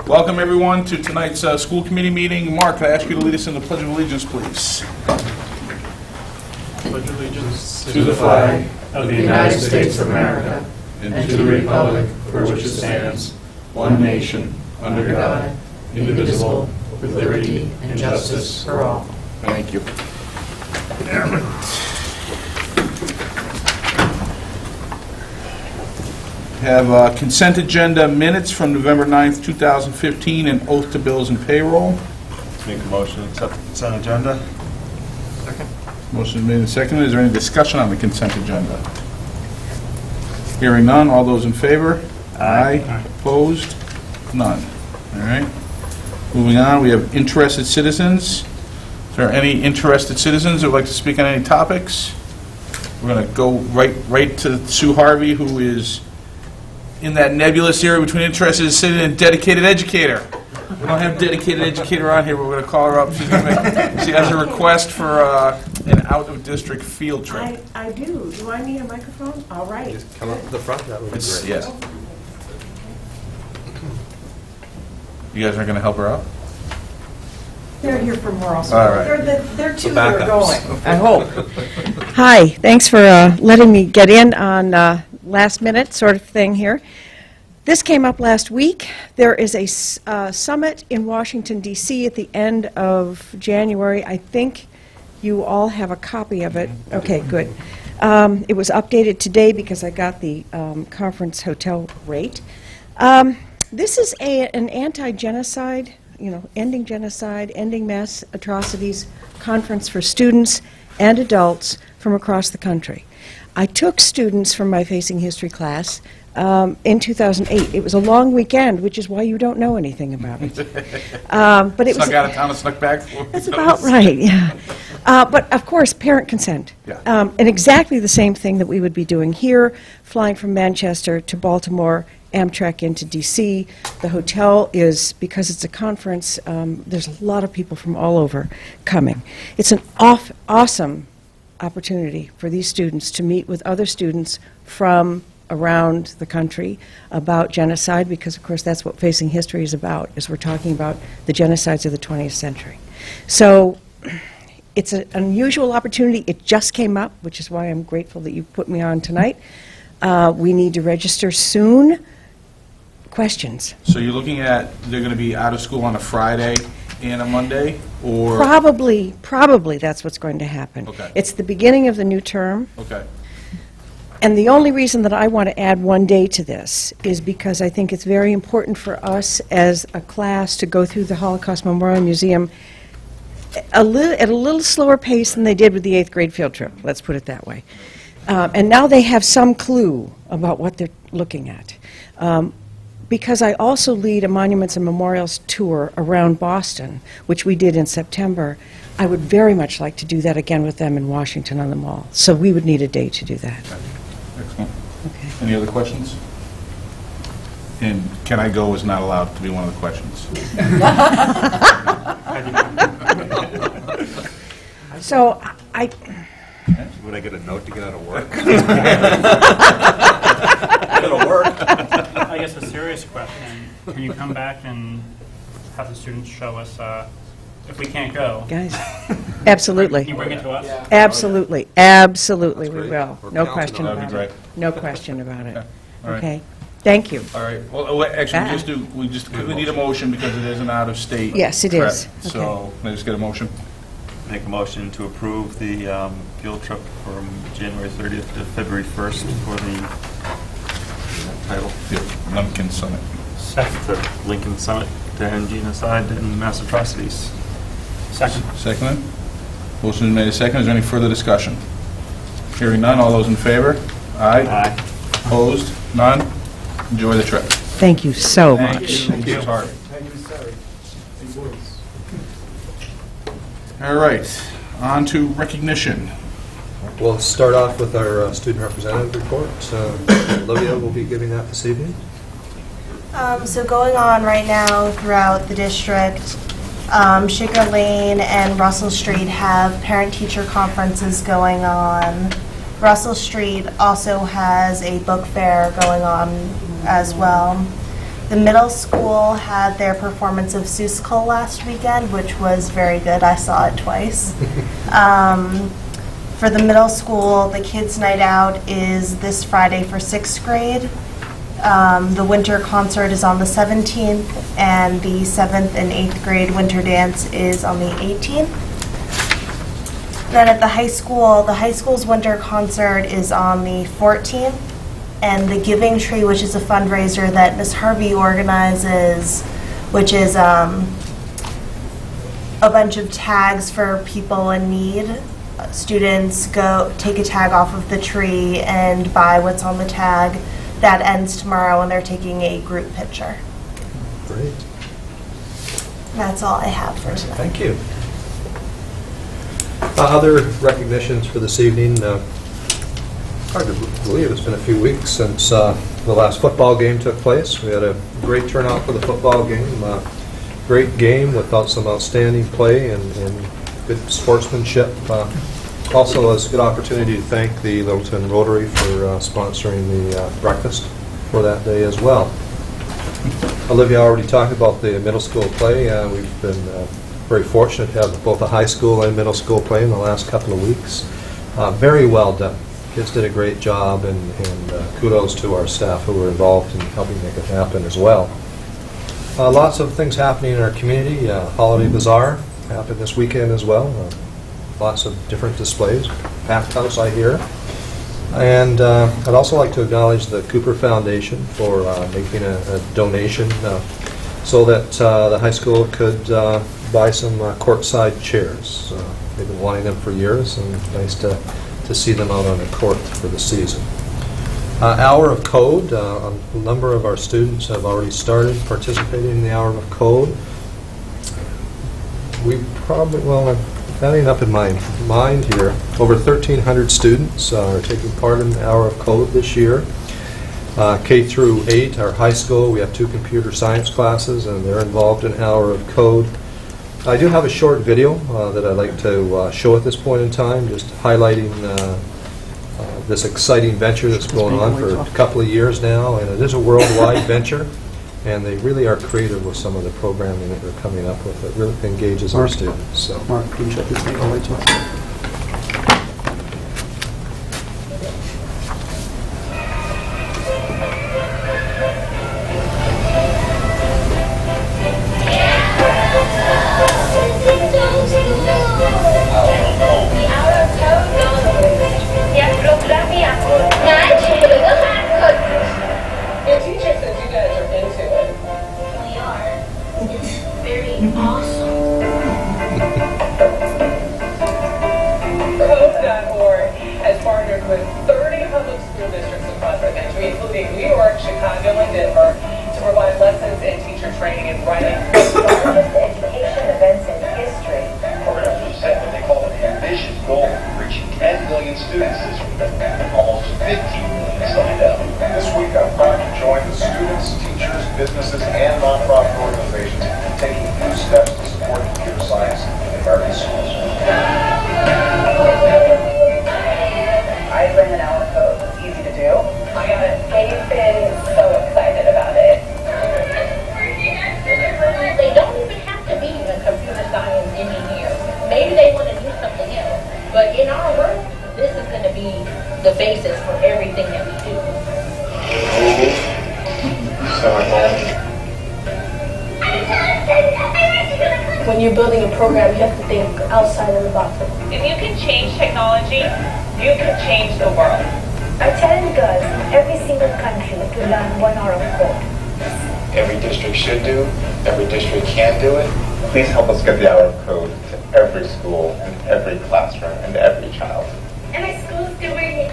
Welcome everyone to tonight's school committee meeting. Mark, can I ask you to lead us in the Pledge of Allegiance, please? Pledge allegiance to the flag of the United States of America and to the republic for which it stands, one nation, under God, indivisible, with liberty and justice for all. Thank you. Have consent agenda minutes from November 9th, 2015, and oath to bills and payroll. Make a motion to accept the consent agenda. Second. Motion is made and seconded. Is there any discussion on the consent agenda? Hearing none. All those in favor? Aye. Opposed? None. All right. Moving on, we have interested citizens. Is there any interested citizens who would like to speak on any topics? We're going to go right to Sue Harvey, who is in that nebulous area between interested citizen and dedicated educator. We don't have dedicated educator on here, but we're going to call her up. She has a request for an out-of-district field trip. I do. Do I need a microphone? All right. Just come up to the front, that would be great. Yes. You guys are going to help her out? They're here for moral All right. They're two that are going. I hope. Hi, thanks for letting me get in on last minute sort of thing here. This came up last week. There is a summit in Washington, D.C. at the end of January. I think you all have a copy of it. Okay, good. It was updated today because I got the conference hotel rate. This is an anti-genocide, ending genocide, ending mass atrocities conference for students and adults from across the country. I took students from my Facing History class in 2008. It was a long weekend, which is why you don't know anything about it. But it Snuck was out of town and snuck back? That's about right, yeah. But of course, parent consent. Yeah. And exactly the same thing that we would be doing here, flying from Manchester to Baltimore, Amtrak into D.C. The hotel is, because it's a conference, there's a lot of people from all over coming. It's an awesome opportunity for these students to meet with other students from around the country about genocide, because of course that's what Facing History is about, is we're talking about the genocides of the 20th century. So it's an unusual opportunity. It just came up, which is why I'm grateful that you put me on tonight. We need to register soon. Questions? So you're looking at, they're going to be out of school on a Friday and a Monday, or? Probably that's what's going to happen. Okay. It's the beginning of the new term. Okay. And the only reason that I want to add one day to this is because I think it's very important for us as a class to go through the Holocaust Memorial Museum at a little slower pace than they did with the 8th grade field trip, let's put it that way. And now they have some clue about what they're looking at. Because I also lead a Monuments and Memorials tour around Boston, which we did in September, I would very much like to do that again with them in Washington on the Mall. So we would need a day to do that. Excellent. Okay. Any other questions? And can I go is not allowed to be one of the questions. So Would I get a note to get out of work? It'll work. I guess a serious question. Can you come back and have the students show us if we can't go? guys, absolutely. Can you bring it to us? Yeah. Absolutely. Absolutely, we great. will. We're No counting question on it. about That'd it. be great. No question about it. Yeah. All right. Okay. Thank you. All right. Well, actually, we just need a motion because it is an out-of-state Yes, it is. trip. So, can I just get a motion? Make a motion to approve the field trip from January 30th to February 1st for the title. Yeah, Lumpkin Summit. The Lincoln Summit to end genocide and mass atrocities. Second. Seconded. Motion is made and seconded. Is there any further discussion? Hearing none. All those in favor? Aye. Aye. Opposed? None? Enjoy the trip. Thank you so much. Thank you. Sorry. All right. On to recognition. We'll start off with our student representative report. Olivia will be giving that this evening. So going on right now throughout the district, Sugar Lane and Russell Street have parent-teacher conferences going on. Russell Street also has a book fair going on as well. The middle school had their performance of Seussical last weekend, which was very good. I saw it twice. For the middle school, the kids' night out is this Friday for 6th grade. The winter concert is on the 17th, and the 7th and 8th grade winter dance is on the 18th. Then at the high school's winter concert is on the 14th, and the Giving Tree, which is a fundraiser that Ms. Harvey organizes, which is a bunch of tags for people in need. Students go take a tag off of the tree and buy what's on the tag. That ends tomorrow, and they're taking a group picture. Great. That's all I have for tonight. Thank you. Other recognitions for this evening. Hard to believe it's been a few weeks since the last football game took place. We had a great turnout for the football game. Great game with some outstanding play and good sportsmanship. Also, it was a good opportunity to thank the Littleton Rotary for sponsoring the breakfast for that day as well. Olivia already talked about the middle school play. We've been very fortunate to have both a high school and middle school play in the last couple of weeks. Very well done. Kids did a great job, and kudos to our staff who were involved in helping make it happen as well. Lots of things happening in our community. Holiday Bazaar happened this weekend as well. Lots of different displays. Packed house, I hear. And I'd also like to acknowledge the Cooper Foundation for making a donation so that the high school could buy some courtside chairs. They've been wanting them for years, and nice to see them out on the court for the season. Hour of Code. A number of our students have already started participating in the Hour of Code. We probably, well, adding up in my mind here, over 1,300 students are taking part in the Hour of Code this year. K through 8, our high school, we have 2 computer science classes, and they're involved in Hour of Code. I do have a short video that I'd like to show at this point in time, just highlighting this exciting venture that's going on for a couple of years now, and it is a worldwide venture. And they really are creative with some of the programming that they're coming up with. It really engages our students. So. Mark, can you shut this thing all the way to? Businesses and nonprofit organizations taking new steps to support computer science in American schools. I learned an hour code. It's easy to do. I got it. Katie's been so excited about it. They don't even have to be a computer science engineer. Maybe they want to do something else. But in our work, this is going to be the basis for everything that we do. When you're building a program, you have to think outside of the box. If you can change technology, you can change the world. I challenge girls in every single country to learn 1 hour of code. Every district should do, every district can do it. Please help us get the hour of code to every school, and every classroom, and every child. And my school's doing it.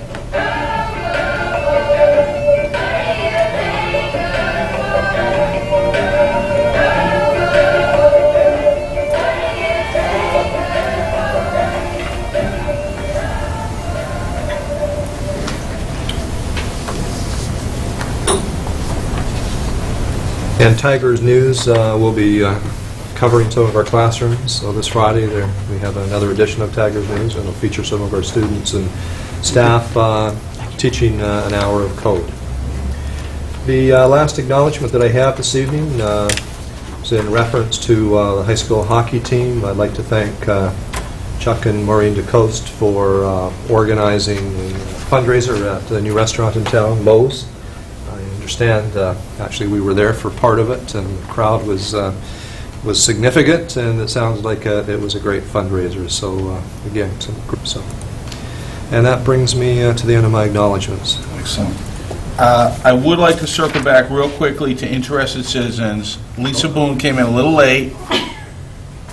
And Tigers News will be covering some of our classrooms. So this Friday we have another edition of Tigers News, and it'll feature some of our students and staff teaching an hour of code. The last acknowledgement that I have this evening is in reference to the high school hockey team. I'd like to thank Chuck and Maureen DeCoste for organizing a fundraiser at the new restaurant in town, Lowe's. I understand, actually we were there for part of it, and the crowd was significant, and it sounds like it was a great fundraiser. So again, and that brings me to the end of my acknowledgements. Excellent. I would like to circle back real quickly to interested citizens. Lisa Boone came in a little late,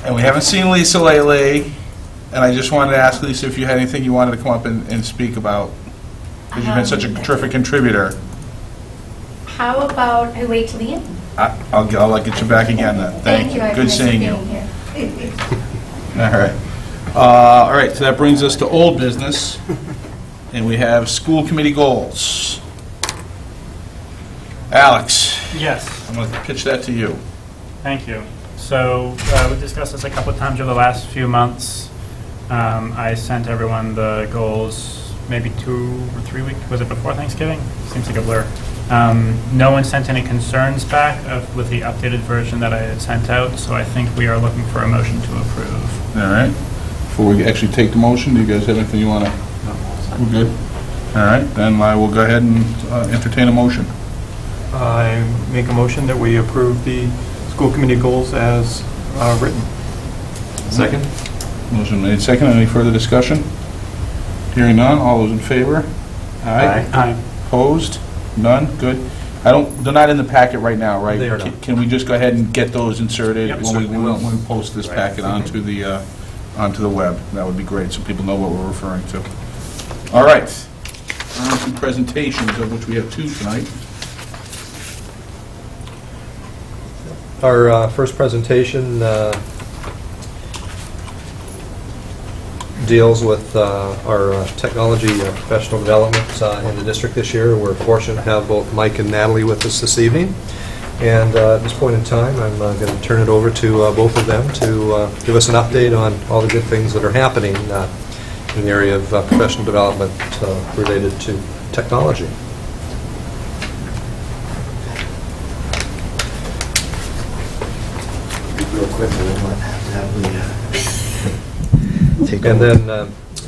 and we haven't seen Lisa lately, and I just wanted to ask Lisa if you had anything you wanted to come up and speak about, because you've been such a terrific contributor. How about I wait till the end? I'll get you back again then. Thank you. Good seeing you. All right. All right, so that brings us to old business, and we have school committee goals. Alex. Yes. I'm going to pitch that to you. Thank you. So we've discussed this a couple of times over the last few months. I sent everyone the goals maybe 2 or 3 weeks. Was it before Thanksgiving? Seems like a blur. No one sent any concerns back with the updated version that I had sent out, so I think we are looking for a motion to approve. All right. Before we actually take the motion, do you guys have anything you want to? We're good. All right, then I will go ahead and entertain a motion. I make a motion that we approve the school committee goals as written. Second. Motion made second. Any further discussion? Hearing none. All those in favor? Aye. Aye. Opposed? None. Good. They're not in the packet right now, right? They are not. Can we just go ahead and get those inserted Yep, when we post this packet onto the web? That would be great, so people know what we're referring to. All right. On to presentations, of which we have 2 tonight. Our first presentation deals with our technology professional development in the district this year. We're fortunate to have both Mike and Natalie with us this evening. And at this point in time, I'm going to turn it over to both of them to give us an update on all the good things that are happening in the area of professional development related to technology. Real quick, and then we'll have take and then,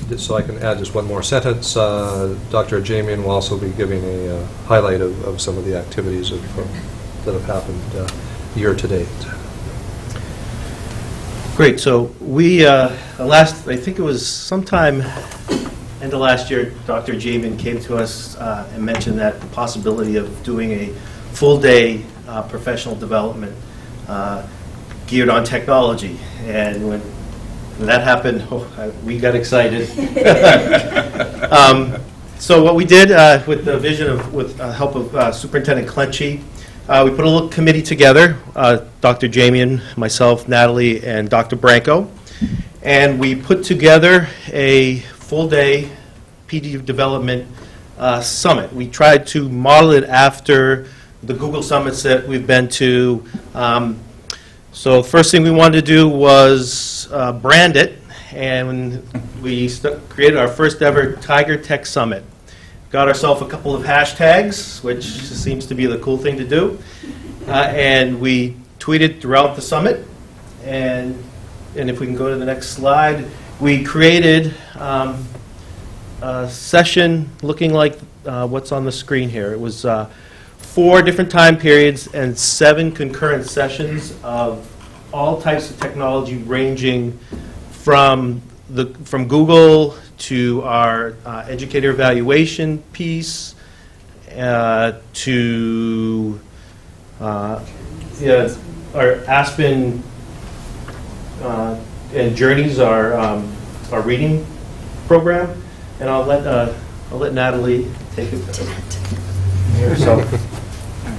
just so I can add just one more sentence, Dr. Jamian will also be giving a highlight of some of the activities that have happened year to date. Great. So we, I think it was sometime end of last year, Dr. Jamian came to us and mentioned that the possibility of doing a full-day professional development geared on technology. And when that happened, we got excited. So what we did with the vision of, with help of Superintendent Schcmte, we put a little committee together, Dr. Jamian, myself, Natalie, and Dr. Branco, and we put together a full-day PD development summit. We tried to model it after the Google summits that we've been to. So the first thing we wanted to do was brand it, and we created our first ever Tiger Tech Summit. Got ourselves a couple of hashtags, which seems to be the cool thing to do, and we tweeted throughout the summit. And if we can go to the next slide, we created a session looking like what's on the screen here. It was 4 different time periods and 7 concurrent sessions of all types of technology, ranging from Google to our educator evaluation piece, to our Aspen and Journeys, our reading program. And I'll let Natalie take it herself.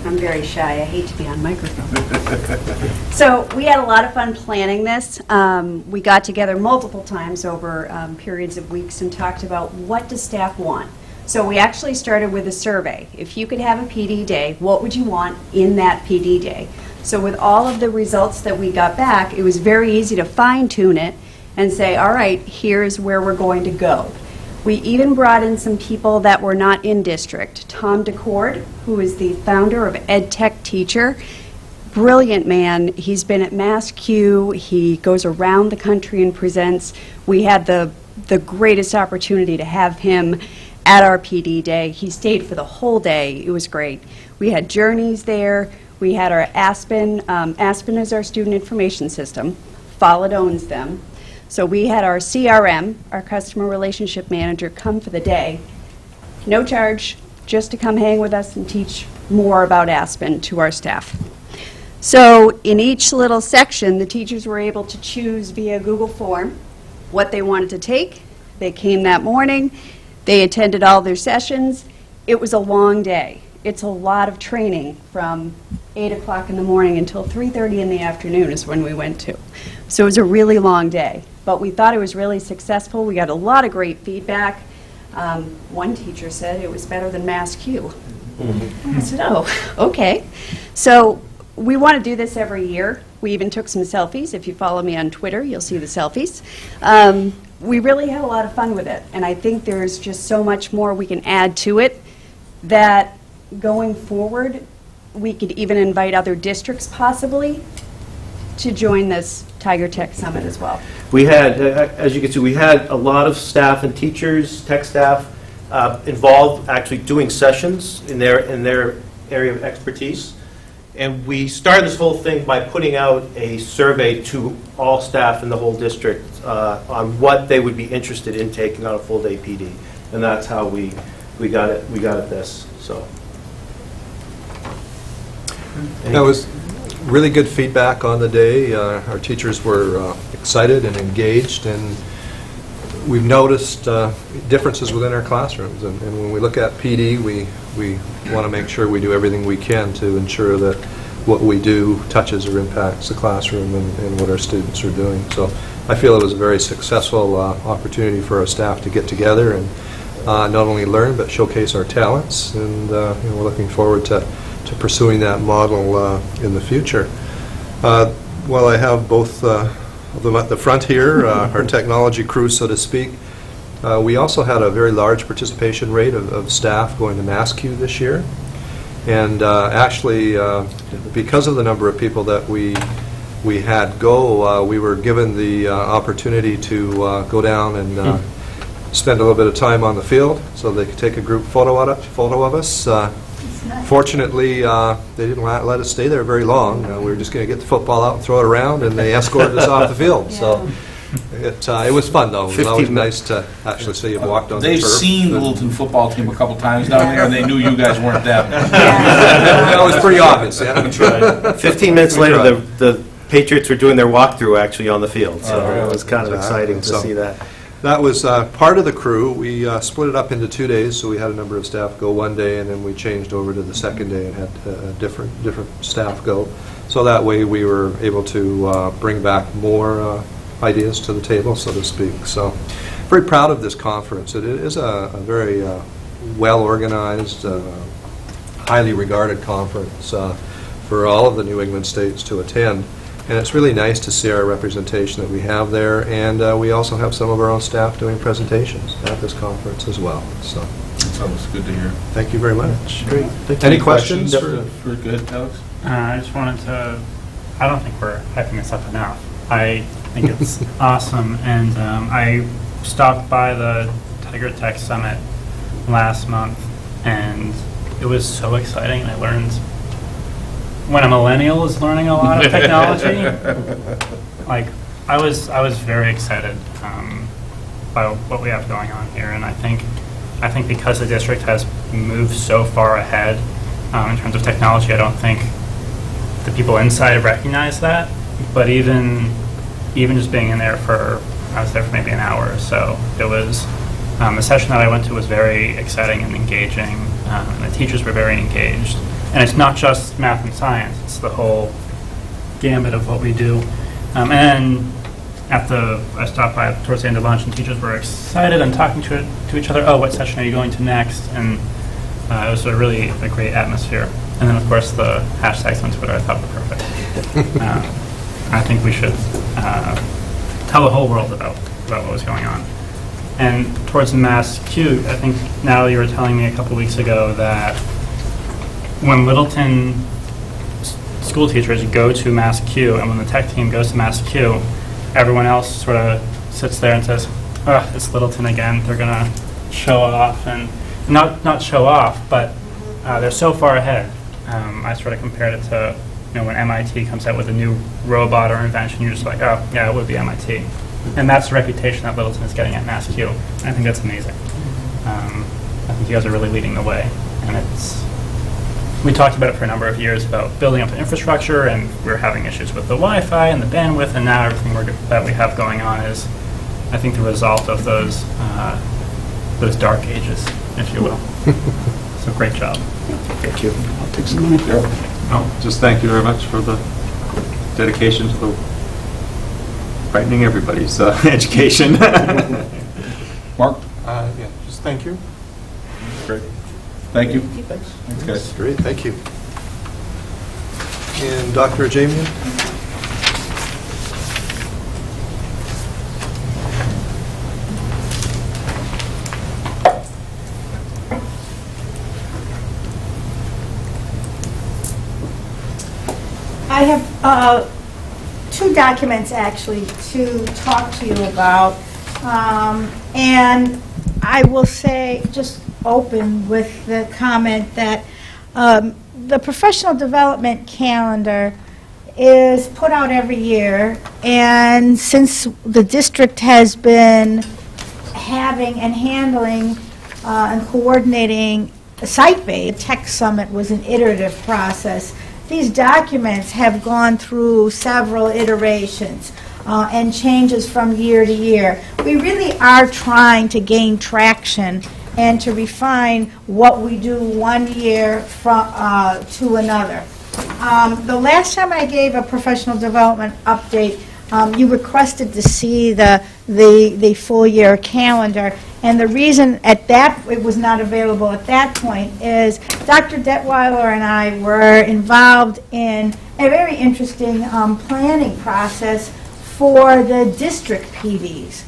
I'm very shy. I hate to be on microphone. So we had a lot of fun planning this. We got together multiple times over periods of weeks and talked about what does staff want. So we actually started with a survey. If you could have a PD day, what would you want in that PD day? So with all of the results that we got back, it was very easy to fine-tune it and say, all right, here's where we're going to go. We even brought in some people that were not in district. Tom DeCord, who is the founder of EdTech Teacher, brilliant man. He's been at MassQ. He goes around the country and presents. We had the greatest opportunity to have him at our PD day. He stayed for the whole day. It was great. We had Journeys there. We had our Aspen. Aspen is our student information system. Follett owns them. So we had our CRM, our customer relationship manager, come for the day. No charge, just to come hang with us and teach more about Aspen to our staff. So in each little section, the teachers were able to choose via Google form what they wanted to take. They came that morning. They attended all their sessions. It was a long day. It's a lot of training from 8 o'clock in the morning until 3:30 in the afternoon is when we went to. So it was a really long day. But we thought it was really successful. We got a lot of great feedback. One teacher said it was better than MassQ. I said, oh, okay. So we want to do this every year. We even took some selfies. If you follow me on Twitter, you'll see the selfies. We really had a lot of fun with it, and I think there's just so much more we can add to it that going forward, we could even invite other districts possibly to join this Tiger Tech Summit as well. We had, as you can see, we had a lot of staff and teachers, tech staff, involved actually doing sessions in their area of expertise. And we started this whole thing by putting out a survey to all staff in the whole district on what they would be interested in taking on a full day PD, and that's how we got it. We got at this. So that was really good feedback on the day. Our teachers were excited and engaged, and we've noticed differences within our classrooms. And when we look at PD, we want to make sure we do everything we can to ensure that what we do touches or impacts the classroom and what our students are doing. So I feel it was a very successful opportunity for our staff to get together and not only learn but showcase our talents. And we're looking forward to pursuing that model in the future. While I have both of them at the front here, our technology crew, so to speak, we also had a very large participation rate of staff going to MassQ this year. And actually, because of the number of people that we had go, we were given the opportunity to go down and spend a little bit of time on the field so they could take a group photo of us. Fortunately, they didn't let us stay there very long. We were just going to get the football out and throw it around, and they escorted us off the field. Yeah. So it was fun, though. It was always nice to actually see you walked on the turf. They've seen the Littleton football team a couple times down there, and they knew you guys weren't them. That was pretty obvious. Yeah. 15 minutes later, the Patriots were doing their walkthrough actually on the field, so it was kind of exciting to see that. That was part of the crew. We split it up into 2 days, so we had a number of staff go one day, and then we changed over to the second day and had different staff go. So that way we were able to bring back more ideas to the table, so to speak. So very proud of this conference. It is a very well-organized, highly regarded conference for all of the New England states to attend. And it's really nice to see our representation that we have there, and we also have some of our own staff doing presentations at this conference as well. So that was good to hear. Thank you very much. Great. Any questions? For good, Alex? I just wanted to, I don't think we're hyping this up enough. I think it's awesome, and I stopped by the Tiger Tech Summit last month, and it was so exciting. I learned when a millennial is learning a lot of technology. Like I was very excited by what we have going on here, and I think because the district has moved so far ahead in terms of technology, I don't think the people inside recognize that. But even just being in there I was there for maybe an hour or so. It was the session that I went to was very exciting and engaging, and the teachers were very engaged. And it's not just math and science, it's the whole gambit of what we do. And then I stopped by towards the end of lunch, and teachers were excited and talking to each other. Oh, what session are you going to next? And it was really a great atmosphere. And then, of course, the hashtags on Twitter I thought were perfect. I think we should tell the whole world about what was going on. And towards Mass Q, I think, Natalie, you were telling me a couple weeks ago that when Littleton school teachers go to Mass Q and when the tech team goes to Mass Q, everyone else sort of sits there and says, oh, it's Littleton again. They're going to show off. And not show off, but they're so far ahead. I sort of compared it to, when MIT comes out with a new robot or invention, you're just like, oh, yeah, it would be MIT. And that's the reputation that Littleton is getting at Mass Q. I think that's amazing. I think you guys are really leading the way. And we talked about it for a number of years about building up the infrastructure, and we're having issues with the Wi-Fi and the bandwidth, and now everything that we have going on is, I think, the result of those dark ages, if you will. So great job. Thank you. I'll take some money. Oh, just thank you very much for the dedication to the brightening everybody's education. Mark? Yeah, just thank you. Great. Thank you. Thanks. Okay. That's great, thank you. And Dr. Jamian? I have two documents actually to talk to you about, and I will say, just open with the comment that the professional development calendar is put out every year, and since the district has been having and handling and coordinating a site-based, Tech Summit was an iterative process. These documents have gone through several iterations and changes from year to year. We really are trying to gain traction and to refine what we do one year to another. The last time I gave a professional development update, you requested to see the full year calendar, and the reason it was not available at that point is Dr. Detweiler and I were involved in a very interesting planning process for the district PDs.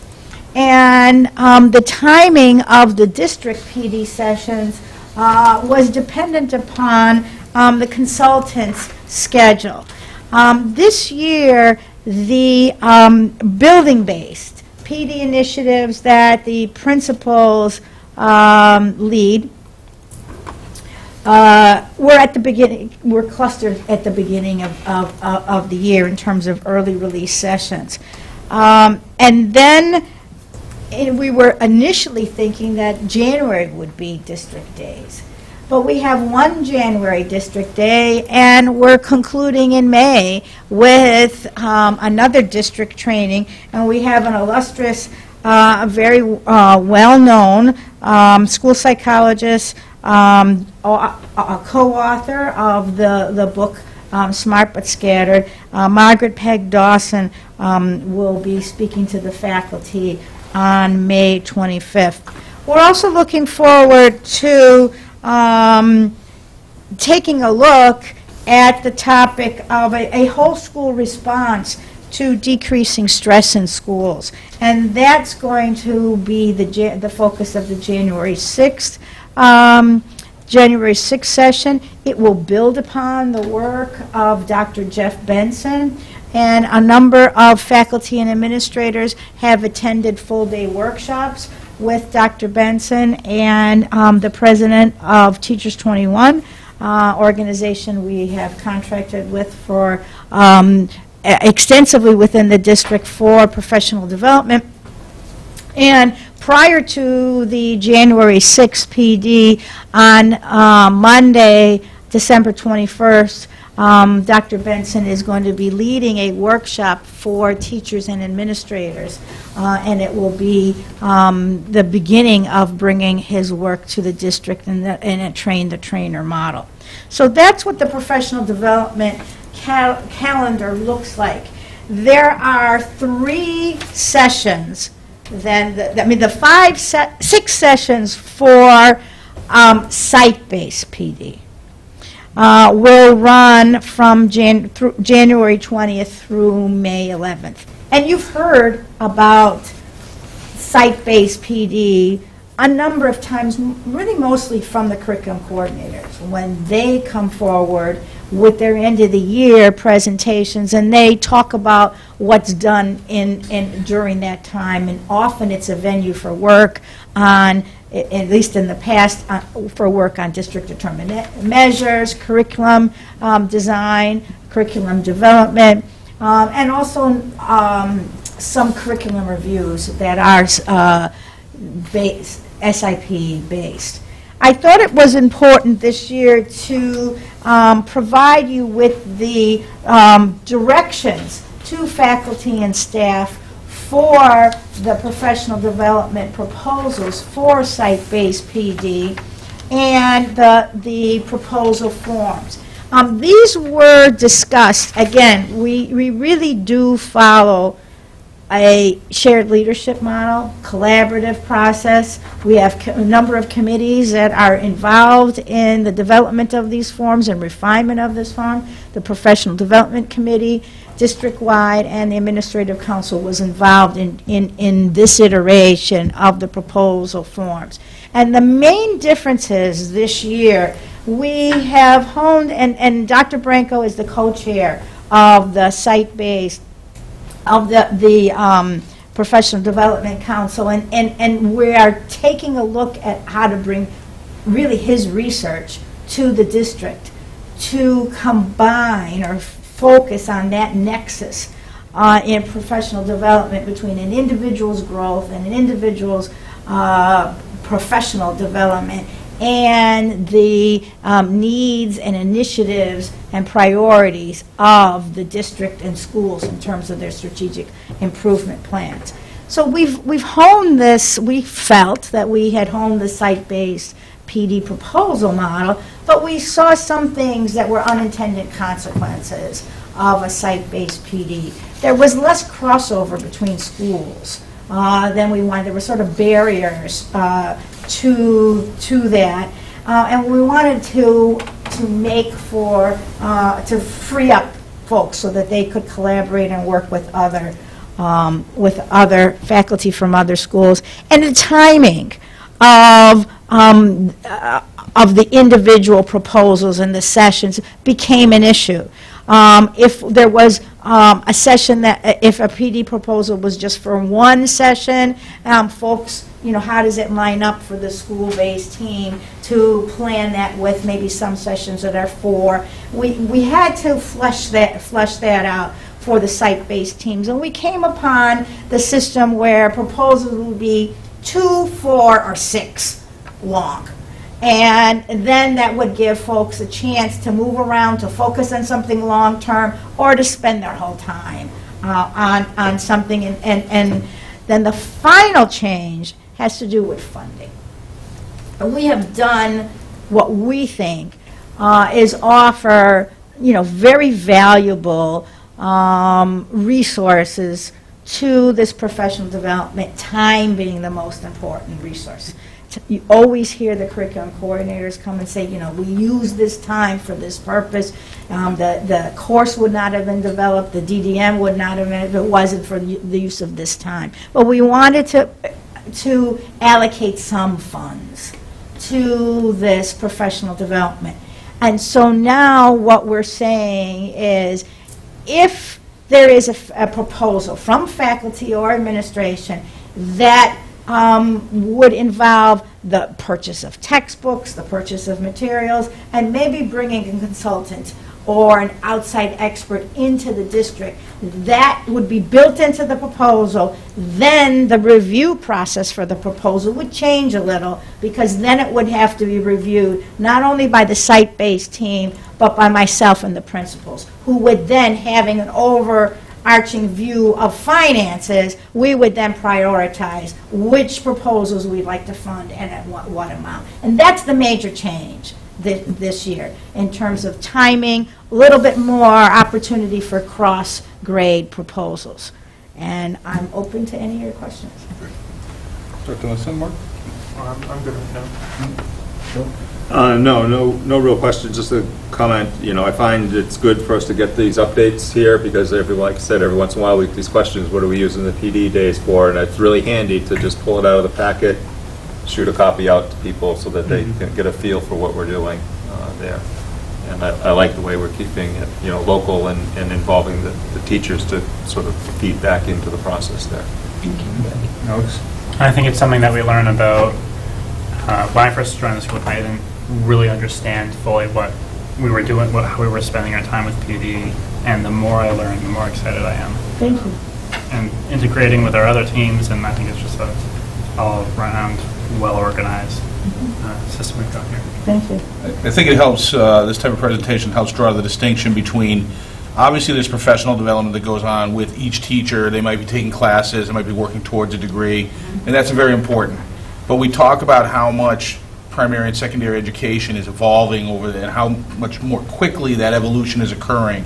And the timing of the district PD sessions was dependent upon the consultant's schedule. This year, the building-based PD initiatives that the principals lead were clustered at the beginning of the year in terms of early release sessions. And then we were initially thinking that January would be district days. But we have one January district day, and we're concluding in May with another district training, and we have an illustrious, very well-known school psychologist, a co-author of the book Smart But Scattered. Margaret Peg Dawson will be speaking to the faculty on May 25th. We're also looking forward to taking a look at the topic of a whole school response to decreasing stress in schools. And that's going to be the focus of the January 6th session. It will build upon the work of Dr. Jeff Benson, and a number of faculty and administrators have attended full-day workshops with Dr. Benson and the president of Teachers 21, organization we have contracted with for extensively within the district for professional development. And prior to the January 6th PD on Monday, December 21st, Dr. Benson is going to be leading a workshop for teachers and administrators, and it will be the beginning of bringing his work to the district in a train-the-trainer model. So that's what the professional development calendar looks like. There are 3 sessions, the 6 sessions for site-based PD. Will run from January 20th through May 11th. And you've heard about site-based PD a number of times, really mostly from the curriculum coordinators, when they come forward with their end-of-the-year presentations, and they talk about what's done during that time, and often it's a venue for work on, at least in the past, for work on district-determined measures, curriculum design, curriculum development, and also some curriculum reviews that are SIP-based. I thought it was important this year to provide you with the directions to faculty and staff for the professional development proposals for site-based PD and the proposal forms. These were discussed. Again, we really do follow a shared leadership model, collaborative process. We have a number of committees that are involved in the development of these forms and refinement of this form. The Professional Development Committee, district-wide, and the Administrative Council was involved in this iteration of the proposal forms. And the main differences this year, we have honed, and Dr. Branco is the co-chair of the site-based of the Professional Development Council, and we are taking a look at how to bring really his research to the district to combine or focus on that nexus in professional development between an individual's growth and an individual's professional development and the needs and initiatives and priorities of the district and schools in terms of their strategic improvement plans. So we've honed this. We felt that we had honed the site-based PD proposal model, but we saw some things that were unintended consequences of a site-based PD. There was less crossover between schools than we wanted. There were sort of barriers to that, and we wanted to make for to free up folks so that they could collaborate and work with other faculty from other schools, and the timing of the individual proposals and the sessions became an issue. If there was a session if a PD proposal was just for one session, folks, how does it line up for the school-based team to plan that with maybe some sessions that are for? We had to flesh that out for the site-based teams, and we came upon the system where proposals would be 2, 4, or 6 long. And then that would give folks a chance to move around, to focus on something long-term, or to spend their whole time on something. And then the final change has to do with funding. And we have done what we think is offer, very valuable resources to this professional development, time being the most important resource. You always hear the curriculum coordinators come and say, we use this time for this purpose. The course would not have been developed, the DDM would not have been if it wasn't for the use of this time. But we wanted to allocate some funds to this professional development. And so now what we're saying is, if there is a proposal from faculty or administration that would involve the purchase of textbooks, the purchase of materials, and maybe bringing a consultant or an outside expert into the district, that would be built into the proposal. Then the review process for the proposal would change a little, because then it would have to be reviewed not only by the site-based team, but by myself and the principals, who would then, having an overarching view of finances, we would then prioritize which proposals we'd like to fund and at what amount. And that's the major change this year in terms of timing, a little bit more opportunity for cross-grade proposals. And I'm open to any of your questions. Dr. Mark? I'm good with that. No real questions, just a comment. I find it's good for us to get these updates here because like I said, every once in a while we get these questions, what are we using the PD days for? And it's really handy to just pull it out of the packet, shoot a copy out to people so that they can get a feel for what we're doing there. And I like the way we're keeping it, local and involving the teachers to sort of feed back into the process there. Alex? I think it's something that we learn about. When I first joined the school, I didn't really understand fully what we were doing, how we were spending our time with PD, and the more I learn, the more excited I am. Thank you. And integrating with our other teams, and I think it's just a all-around, well-organized system we've got here. Thank you. I think it helps, this type of presentation helps draw the distinction between, obviously there's professional development that goes on with each teacher. They might be taking classes, they might be working towards a degree, and that's very important. But we talk about how much primary and secondary education is evolving over there and how much more quickly that evolution is occurring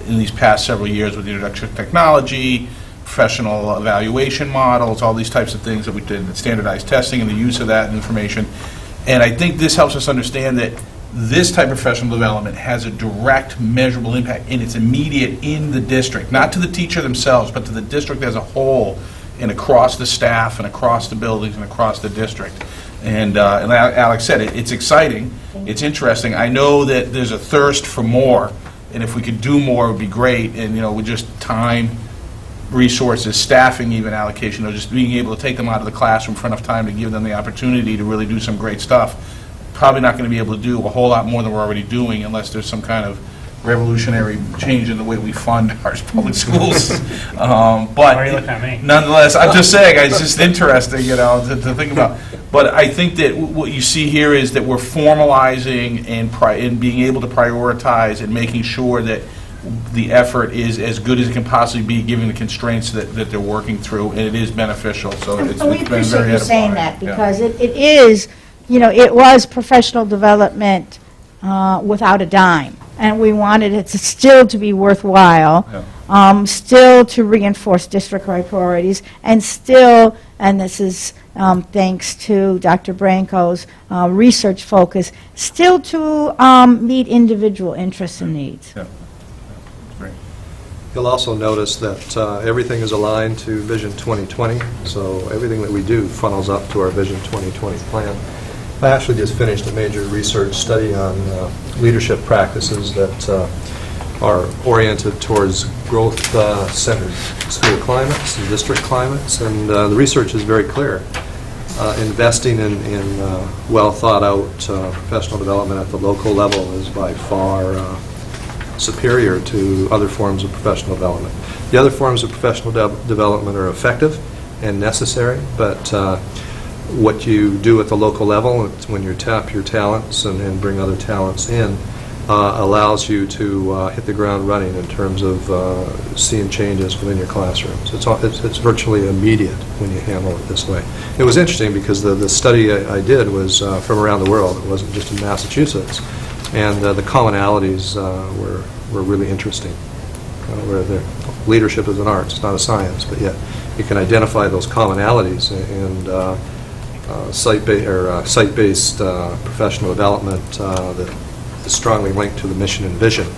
in these past several years with the introduction of technology, professional evaluation models, all these types of things that we did, standardized testing and the use of that information. And I think this helps us understand that this type of professional development has a direct measurable impact, and it's immediate in the district, not to the teacher themselves, but to the district as a whole and across the staff and across the buildings and across the district. And Alex said it's exciting, it's interesting. I know that there's a thirst for more, and if we could do more, it would be great. And with just time, resources, staffing, even allocation, or just being able to take them out of the classroom for enough time to give them the opportunity to really do some great stuff. Probably not going to be able to do a whole lot more than we're already doing unless there's some kind of revolutionary change in the way we fund our public schools. But Why are you looking at me? Nonetheless, I'm just saying, it's just interesting, to think about. But I think that what you see here is that we're formalizing and being able to prioritize and making sure that the effort is as good as it can possibly be, given the constraints that they're working through, and it is beneficial. So it's we been appreciate very you saying edifying. that, Yeah. because it is, it was professional development without a dime, and we wanted it still to be worthwhile, still to reinforce district priorities, and still, and this is thanks to Dr. Branco's research focus, still to meet individual interests and needs. Yeah. You'll also notice that everything is aligned to Vision 2020, so everything that we do funnels up to our Vision 2020 plan. I actually just finished a major research study on leadership practices that are oriented towards growth-centered school climates and district climates, and the research is very clear. Investing in well-thought-out professional development at the local level is by far superior to other forms of professional development. The other forms of professional development are effective and necessary, but what you do at the local level, when you tap your talents and bring other talents in, allows you to hit the ground running in terms of seeing changes within your classrooms. It's virtually immediate when you handle it this way. It was interesting because the study I did was from around the world. It wasn't just in Massachusetts. And the commonalities were really interesting. Where leadership is an art, it's not a science, but yet you can identify those commonalities, and site-based professional development that is strongly linked to the mission and vision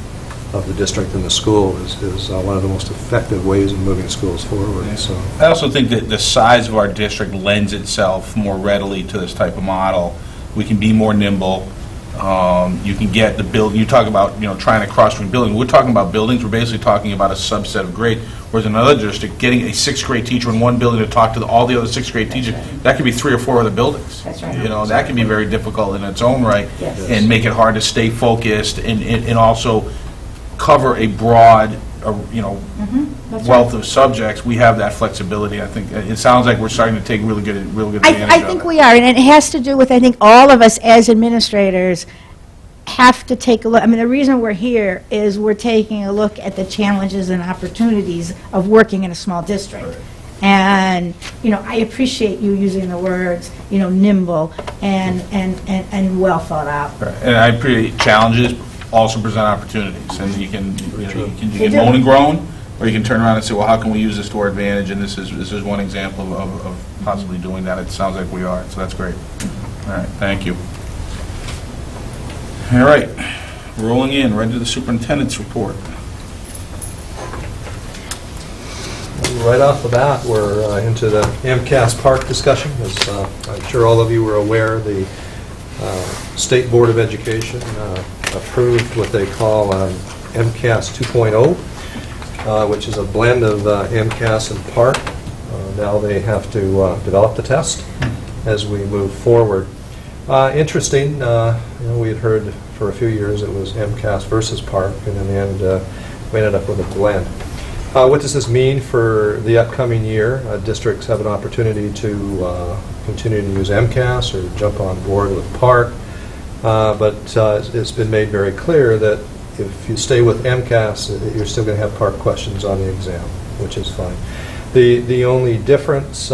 of the district and the school is one of the most effective ways of moving schools forward. Yeah. So I also think that the size of our district lends itself more readily to this type of model. We can be more nimble. You can get the build. You talk about trying to cross between buildings. We're talking about buildings. We're basically talking about a subset of grade. Whereas in another district, getting a sixth grade teacher in one building to talk to all the other sixth grade teachers, that could be 3 or 4 other buildings. That's right. That can be very difficult in its own right, Yes. and make it hard to stay focused and also cover a broad wealth of subjects. We have that flexibility. I think it sounds like we're starting to take real good advantage I of think it. we are, and it has to do with, I think, all of us as administrators have to take a look. I mean, the reason we're here is we're taking a look at the challenges and opportunities of working in a small district. And, I appreciate you using the words, nimble and well thought out. Right. And I appreciate challenges also present opportunities, and you can get mown and grown, or you can turn around and say, well, how can we use this to our advantage? And this is one example of possibly doing that. It sounds like we are, so that's great. All right, thank you. All right, rolling in, right to the superintendent's report. Right off the bat, we're into the MCAS Park discussion. As I'm sure all of you were aware, the State Board of Education approved what they call MCAS 2.0, which is a blend of MCAS and Park. Now they have to develop the test as we move forward. Interesting, we had heard for a few years it was MCAS versus Park, and in the end we ended up with a blend. What does this mean for the upcoming year? Districts have an opportunity to continue to use MCAS or jump on board with Park, but it's been made very clear that if you stay with MCAS, you're still going to have Park questions on the exam, which is fine. The only difference,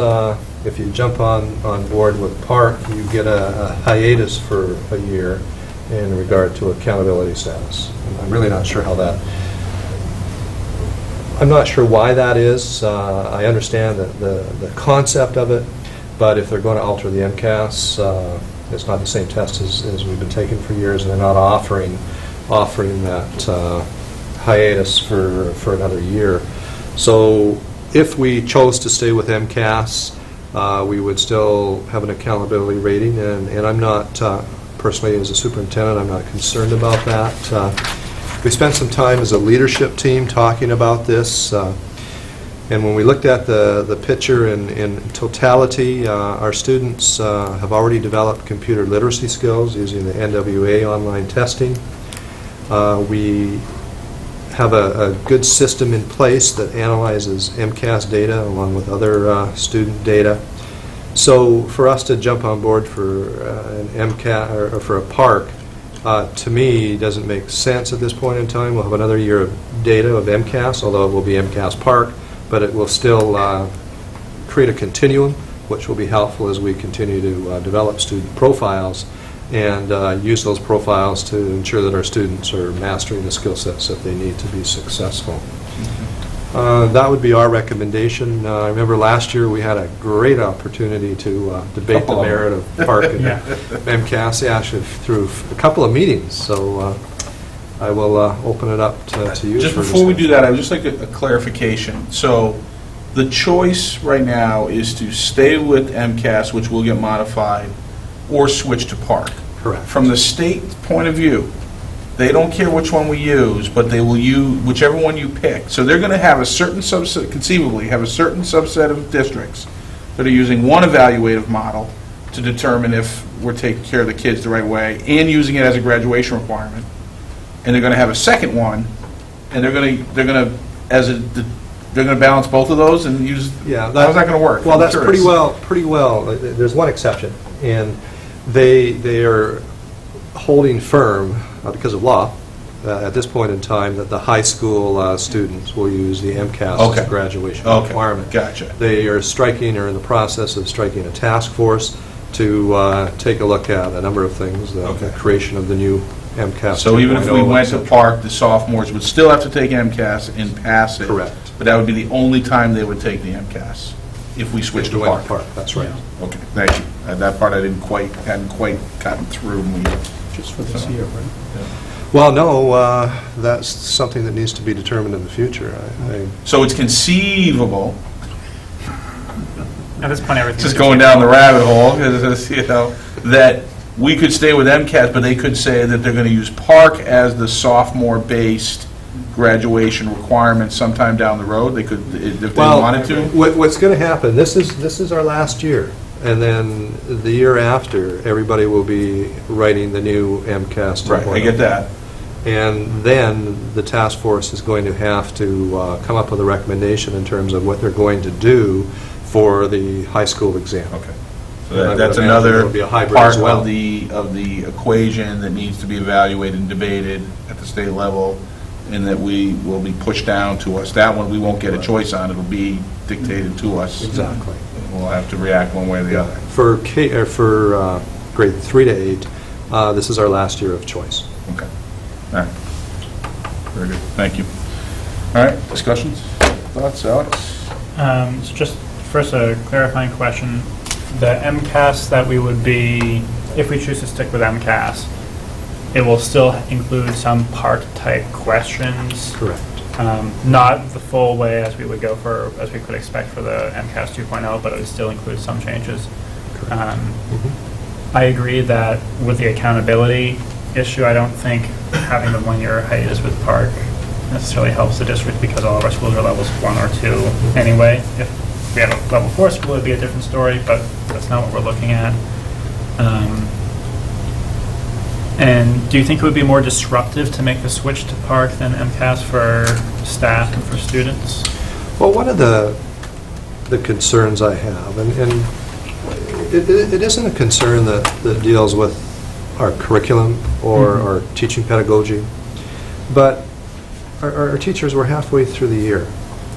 if you jump on board with Park, you get a hiatus for a year in regard to accountability status. And I'm really not sure how that. I'm not sure why that is. I understand the concept of it, but if they're going to alter the MCAS, it's not the same test as we've been taking for years, and they're not offering that hiatus for another year. So if we chose to stay with MCAS, we would still have an accountability rating, and I'm not, personally as a superintendent, I'm not concerned about that. We spent some time as a leadership team talking about this, and when we looked at the picture in totality, our students have already developed computer literacy skills using the NWA online testing. We have a good system in place that analyzes MCAS data along with other student data. So for us to jump on board for an MCAS or for a Park, to me, doesn't make sense at this point in time. We'll have another year of data of MCAS, although it will be MCAS Park, but it will still create a continuum, which will be helpful as we continue to develop student profiles and use those profiles to ensure that our students are mastering the skill sets that they need to be successful. That would be our recommendation. I remember last year we had a great opportunity to debate the merit of Park and MCAS, actually through a couple of meetings. So I will open it up to you. Just before we do that, I would just like a clarification. So the choice right now is to stay with MCAS, which will get modified, or switch to Park. Correct. From the state point of view, they don't care which one we use, but they will use whichever one you pick. So they're going to have a certain subset, conceivably, have a certain subset of districts that are using one evaluative model to determine if we're taking care of the kids the right way and using it as a graduation requirement. And they're going to have a second one, and they're going to balance both of those and use. Yeah, how's that going to work? Well, that's pretty well. There's one exception, and they are holding firm because of law at this point in time that the high school students will use the MCAS as a graduation requirement. Gotcha. They are striking, or in the process of striking, a task force to take a look at a number of things, the creation of the new MCAS. So even if we went to Park, the sophomores would still have to take MCAS and pass it. Correct. But that would be the only time they would take the MCAS if we switched to Park. That's right. Okay, thank you. That part I hadn't quite gotten through. Just for this year, right? Yeah. Well, no, that's something that needs to be determined in the future. So it's conceivable. At this point, everything. Just going down the rabbit hole, that we could stay with MCAS, but they could say that they're going to use Park as the sophomore-based graduation requirement sometime down the road. They could, if they wanted to. What's going to happen? This is our last year. And then the year after, everybody will be writing the new MCAS 2.0. Right, I get that. And then the task force is going to have to come up with a recommendation in terms of what they're going to do for the high school exam. Okay. So that's another part of the equation that needs to be evaluated and debated at the state level, and that we will be pushed down to us. That one we won't get a choice on. It'll be dictated to us. Exactly. We'll have to react one way or the other. For grade 3 to 8, this is our last year of choice. Okay. All right. Very good. Thank you. All right. Discussions? Thoughts, Alex? So just First, a clarifying question. The MCAS that we would be, if we choose to stick with MCAS, it will still include some park-type questions? Correct. Not the full way as we would go for, as we could expect for the MCAS 2.0, but it would still include some changes. I agree that with the accountability issue, I don't think having the one-year hiatus with park necessarily helps the district because all of our schools are levels 1 or 2 anyway. If we had a level 4 school, it would be a different story, but that's not what we're looking at. And do you think it would be more disruptive to make the switch to park than MCAS for staff and for students? Well, one of the concerns I have, and it isn't a concern that deals with our curriculum or our teaching pedagogy, but our teachers were halfway through the year,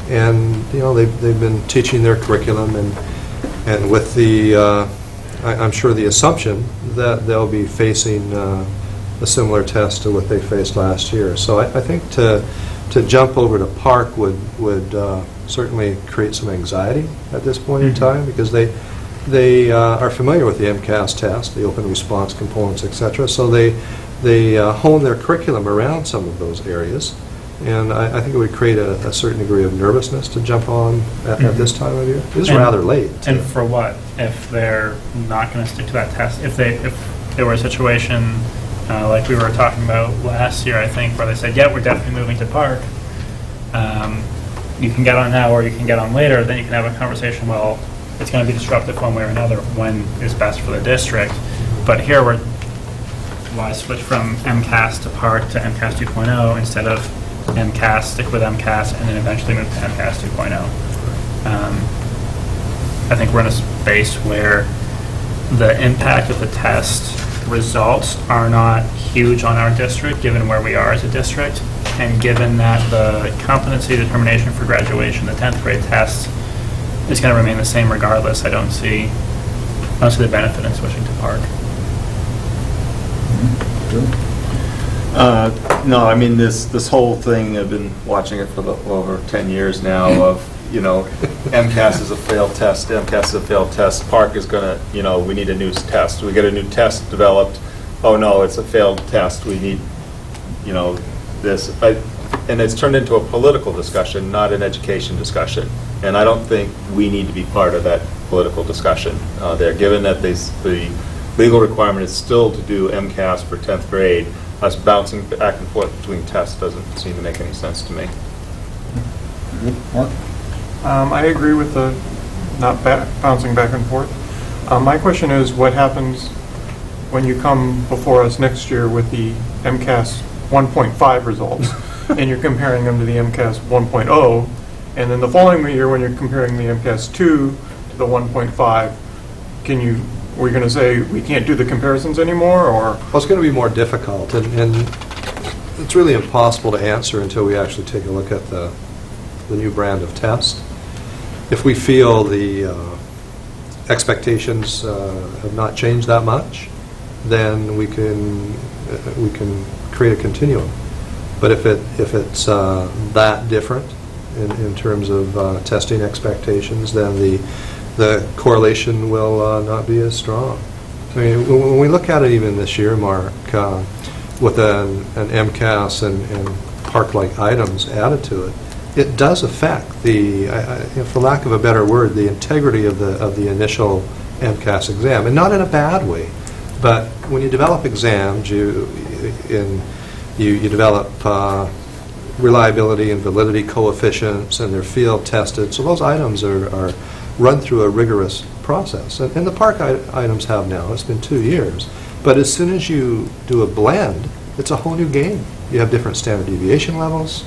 and they've been teaching their curriculum, and with the I'm sure the assumption that they'll be facing a similar test to what they faced last year. So I think to jump over to park would certainly create some anxiety at this point in time, because they are familiar with the MCAS test, the open response components, etc. So they hone their curriculum around some of those areas. And I think it would create a certain degree of nervousness to jump on at this time of year. It is rather late. And for what? If they're not going to stick to that test? If there were a situation like we were talking about last year, I think, where they said, yeah, we're definitely moving to park. You can get on now or you can get on later, then you can have a conversation, well, it's going to be disruptive one way or another, when is best for the district. But here why switch from MCAS to park to MCAS 2.0 instead of MCAS, stick with MCAS, and then eventually move to MCAS 2.0. I think we're in a space where the impact of the test results are not huge on our district, given where we are as a district, and given that the competency determination for graduation, the 10th grade test, is going to remain the same regardless. I don't see the benefit in switching to park. No, I mean, this whole thing, I've been watching it for over 10 years now of, MCAS is a failed test, MCAS is a failed test, park is going to, we need a new test. We get a new test developed, oh no, it's a failed test, we need, this. And it's turned into a political discussion, not an education discussion. And I don't think we need to be part of that political discussion there, given that the legal requirement is still to do MCAS for 10th grade. Us bouncing back and forth between tests doesn't seem to make any sense to me. Mark? I agree with the not bouncing back and forth. My question is, what happens when you come before us next year with the MCAS 1.5 results and you're comparing them to the MCAS 1.0, and then the following year when you're comparing the MCAS 2 to the 1.5, are we going to say we can't do the comparisons anymore, or? Well, it's going to be more difficult, and it's really impossible to answer until we actually take a look at the new brand of test. If we feel the expectations have not changed that much, then we can create a continuum. But if it's that different in terms of testing expectations, then the correlation will not be as strong. I mean, when we look at it even this year, Mark, with an MCAS and park-like items added to it, it does affect for lack of a better word, the integrity of the initial MCAS exam, and not in a bad way. But when you develop exams, you develop reliability and validity coefficients, and they're field tested. So those items are run through a rigorous process. And the park items have now. It's been 2 years. But as soon as you do a blend, it's a whole new game. You have different standard deviation levels,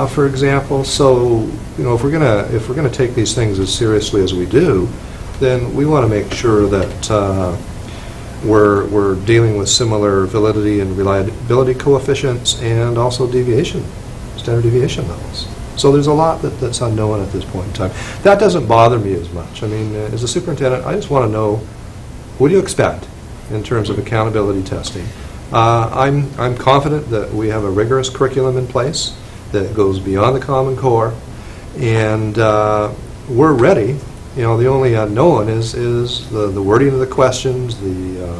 for example. So, if we're gonna take these things as seriously as we do, then we want to make sure that we're dealing with similar validity and reliability coefficients, and also standard deviation levels. So there's a lot that's unknown at this point in time. That doesn't bother me as much. I mean, as a superintendent, I just want to know, what do you expect in terms of accountability testing? I'm confident that we have a rigorous curriculum in place that goes beyond the Common Core, and we're ready You know, the only unknown is the wording of the questions, the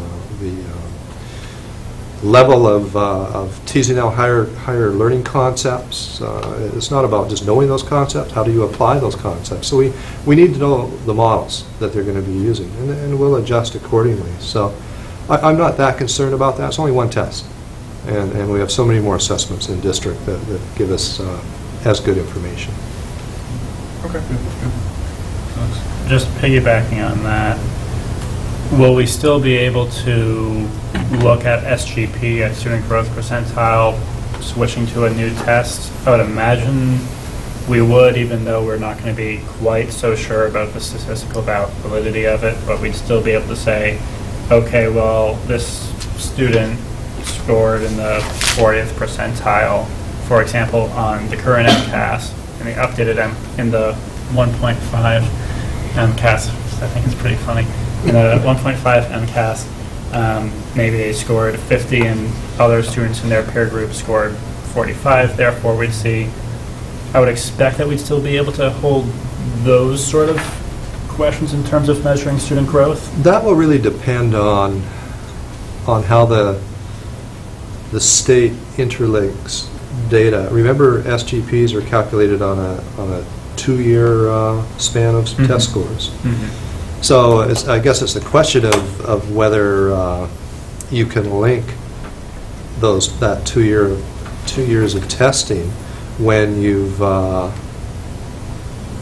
level of teasing out higher learning concepts. It's not about just knowing those concepts. How do you apply those concepts? So we need to know the models that they're going to be using, and we'll adjust accordingly. So I'm not that concerned about that. It's only one test, and we have so many more assessments in district that give us as good information. Okay. Just piggybacking on that, will we still be able to look at SGP, at student growth percentile, switching to a new test? I would imagine we would, even though we're not going to be quite so sure about the statistical validity of it, but we'd still be able to say, okay, well, this student scored in the 40th percentile, for example, on the current MCAS, and the updated in the 1.5 MCAS. I think it's pretty funny. In the 1.5 MCAS, maybe they scored 50 and other students in their peer group scored 45. Therefore, we'd see, I would expect that we'd still be able to hold those sort of questions in terms of measuring student growth. That will really depend on how the state interlinks data. Remember, SGPs are calculated on a 2-year span of test scores. Mm-hmm. So I guess it's a question of whether you can link that 2 years of testing when you've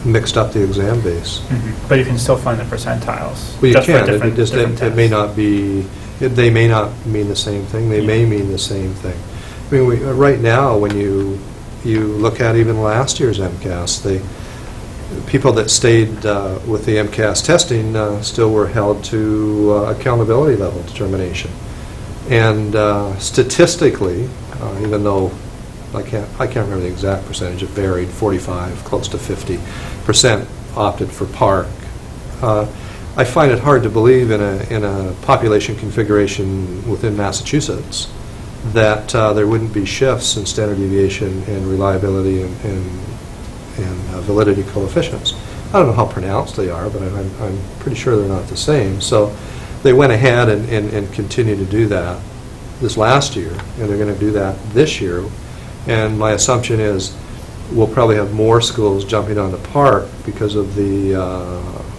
mixed up the exam base. Mm-hmm. But you can still find the percentiles. Well, you can. It may not be. They may not mean the same thing. They may mean the same thing. I mean, right now, when you look at even last year's MCAS, people that stayed with the MCAS testing still were held to accountability level determination. And statistically, even though I can't remember the exact percentage, it varied, 45, close to 50% opted for PARC. I find it hard to believe in a population configuration within Massachusetts that there wouldn't be shifts in standard deviation and reliability and validity coefficients. I don't know how pronounced they are, but I'm pretty sure they're not the same. So they went ahead and continued to do that this last year, and they're going to do that this year. And my assumption is we'll probably have more schools jumping onto PARC because of the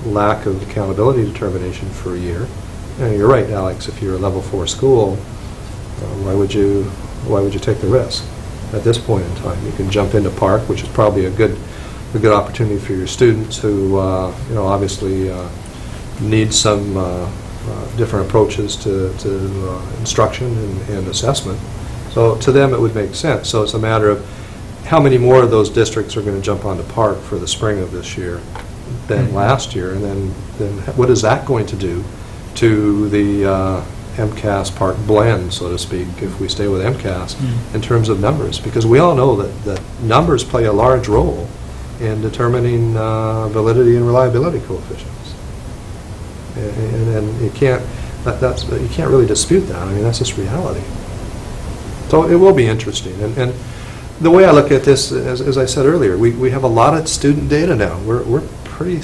lack of accountability determination for a year. And you're right, Alex, if you're a level 4 school, why would you take the risk at this point in time? You can jump into PARC, which is probably a good opportunity for your students who obviously need some different approaches to instruction and assessment. So to them it would make sense. So it's a matter of how many more of those districts are going to jump onto PARC for the spring of this year than last year, and then what is that going to do to the MCAS PARC blend, so to speak, if we stay with MCAS, in terms of numbers? Because we all know that numbers play a large role in determining validity and reliability coefficients, and you can't really dispute that. I mean, that's just reality. So it will be interesting, and the way I look at this, as I said earlier, we have a lot of student data now. We're pretty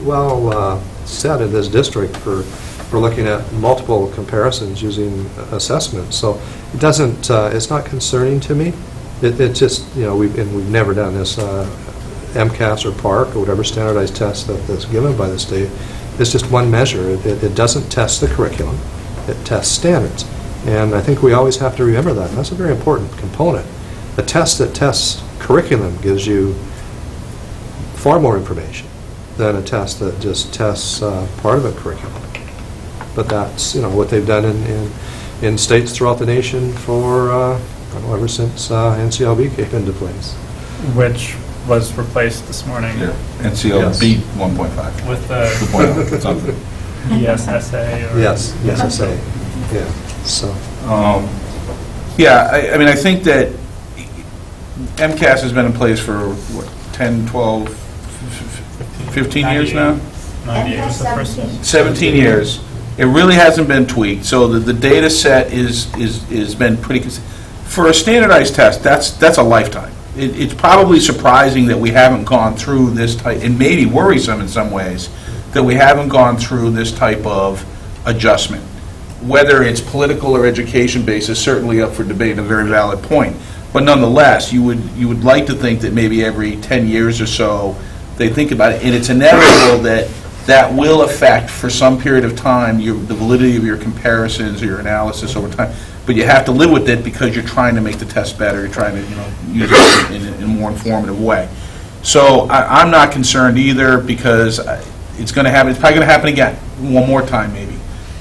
well set in this district for looking at multiple comparisons using assessments. So it doesn't. It's not concerning to me. It just, we've never done this MCAS or PARC or whatever standardized test that's given by the state. It's just one measure. It doesn't test the curriculum. It tests standards. And I think we always have to remember that. That's a very important component. A test that tests curriculum gives you far more information than a test that just tests part of a curriculum. But that's what they've done in states throughout the nation for ever since NCLB came into place. Which was replaced this morning. Yeah, NCLB 1.5. With the something. ESSA. Or yes, ESSA. Yeah. So. I mean, I think that MCAS has been in place for, 10, 12, 15 years now? 98 was the first one. 17 years. It really hasn't been tweaked, so the data set is been pretty consistent. For a standardized test, that's a lifetime. it's probably surprising that we haven't gone through this type, and maybe worrisome in some ways, that we haven't gone through this type of adjustment. Whether it's political or education-based is certainly up for debate, and a very valid point. But nonetheless, you would like to think that maybe every 10 years or so, they think about it, and it's inevitable that will affect, for some period of time, the validity of your comparisons or your analysis over time. But you have to live with it because you're trying to make the test better. You're trying to, use it in a more informative way. So I'm not concerned either, because it's going to happen. It's probably going to happen again, one more time maybe,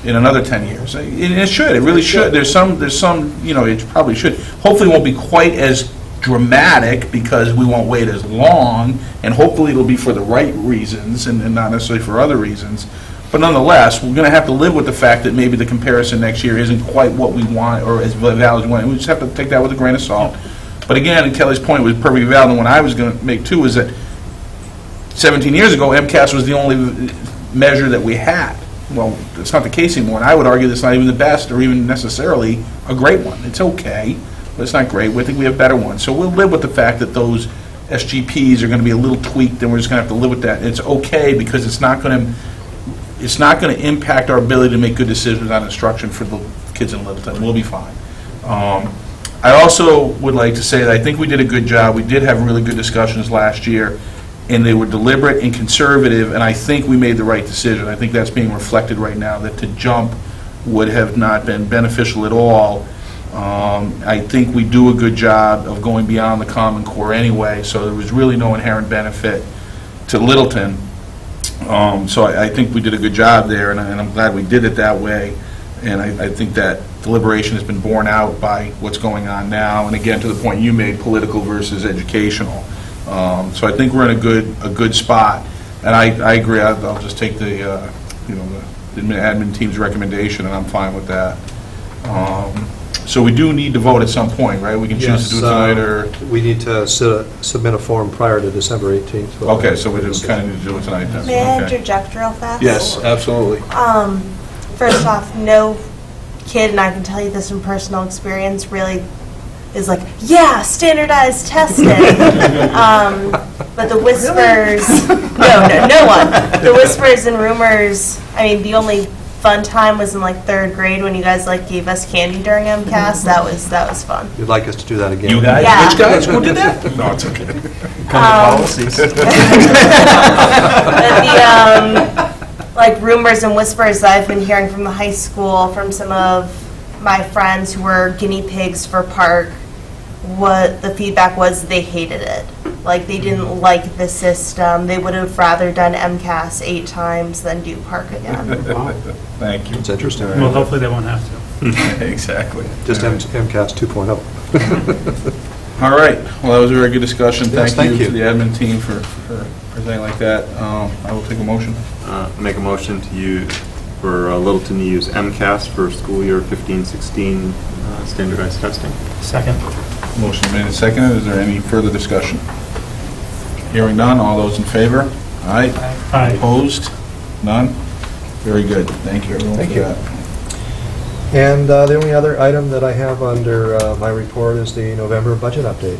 in another 10 years. It should. It really should. There's some. It probably should. Hopefully, it won't be quite as dramatic because we won't wait as long, and hopefully it'll be for the right reasons and not necessarily for other reasons. But nonetheless, we're going to have to live with the fact that maybe the comparison next year isn't quite what we want or as valid as we want. We just have to take that with a grain of salt. But again, and Kelly's point was perfectly valid, and what I was going to make too is that 17 years ago, MCAS was the only measure that we had. Well, it's not the case anymore, and I would argue that's not even the best or even necessarily a great one. It's okay, but it's not great. We think we have better ones. So we'll live with the fact that those SGPs are going to be a little tweaked, and we're just going to have to live with that. It's okay because it's not going to impact our ability to make good decisions on instruction for the kids in Littleton. We'll be fine. I also would like to say that I think we did a good job. We did have really good discussions last year, and they were deliberate and conservative, and I think we made the right decision. I think that's being reflected right now, that to jump would have not been beneficial at all. I think we do a good job of going beyond the Common Core anyway, so there was really no inherent benefit to Littleton. So I think we did a good job there, and I'm glad we did it that way. And I think that deliberation has been borne out by what's going on now. And again, to the point you made, political versus educational. So I think we're in a good spot. And I agree. I'll just take the the admin team's recommendation, and I'm fine with that. So we do need to vote at some point, right? We can choose to do it tonight, or we need to submit a form prior to December 18th. Okay, so we kind of need to do it tonight then. May I Okay. interject real fast? Yes, absolutely. First off, no kid, and I can tell you this from personal experience, really is like, yeah, standardized testing. But the whispers, no one. The whispers and rumors, I mean, the only fun time was in like 3rd grade when you guys gave us candy during MCAS. That was fun. You'd like us to do that again? You guys? Yeah. Which guys? Who did that? No, it's okay. Policies. But the rumors and whispers that I've been hearing from the high school, from some of my friends who were guinea pigs for Park, what the feedback was, they hated it. Like, they didn't like the system. They would have rather done MCAS 8 times than do Park again. Thank you. It's interesting. Well, hopefully they won't have to. Exactly. Just MCAS 2.0. All right. Well, that was a very good discussion. Yes, Thank you to the admin team for presenting like that. I will take a motion. Make a motion to use, for Littleton to use MCAS for school year 15-16 standardized testing. Second. Motion made and seconded. Is there any further discussion? Hearing none. All those in favor? Aye. Aye. Opposed? None? Very good. Thank you, everyone, Thank for you. that. And the only other item that I have under my report is the November budget update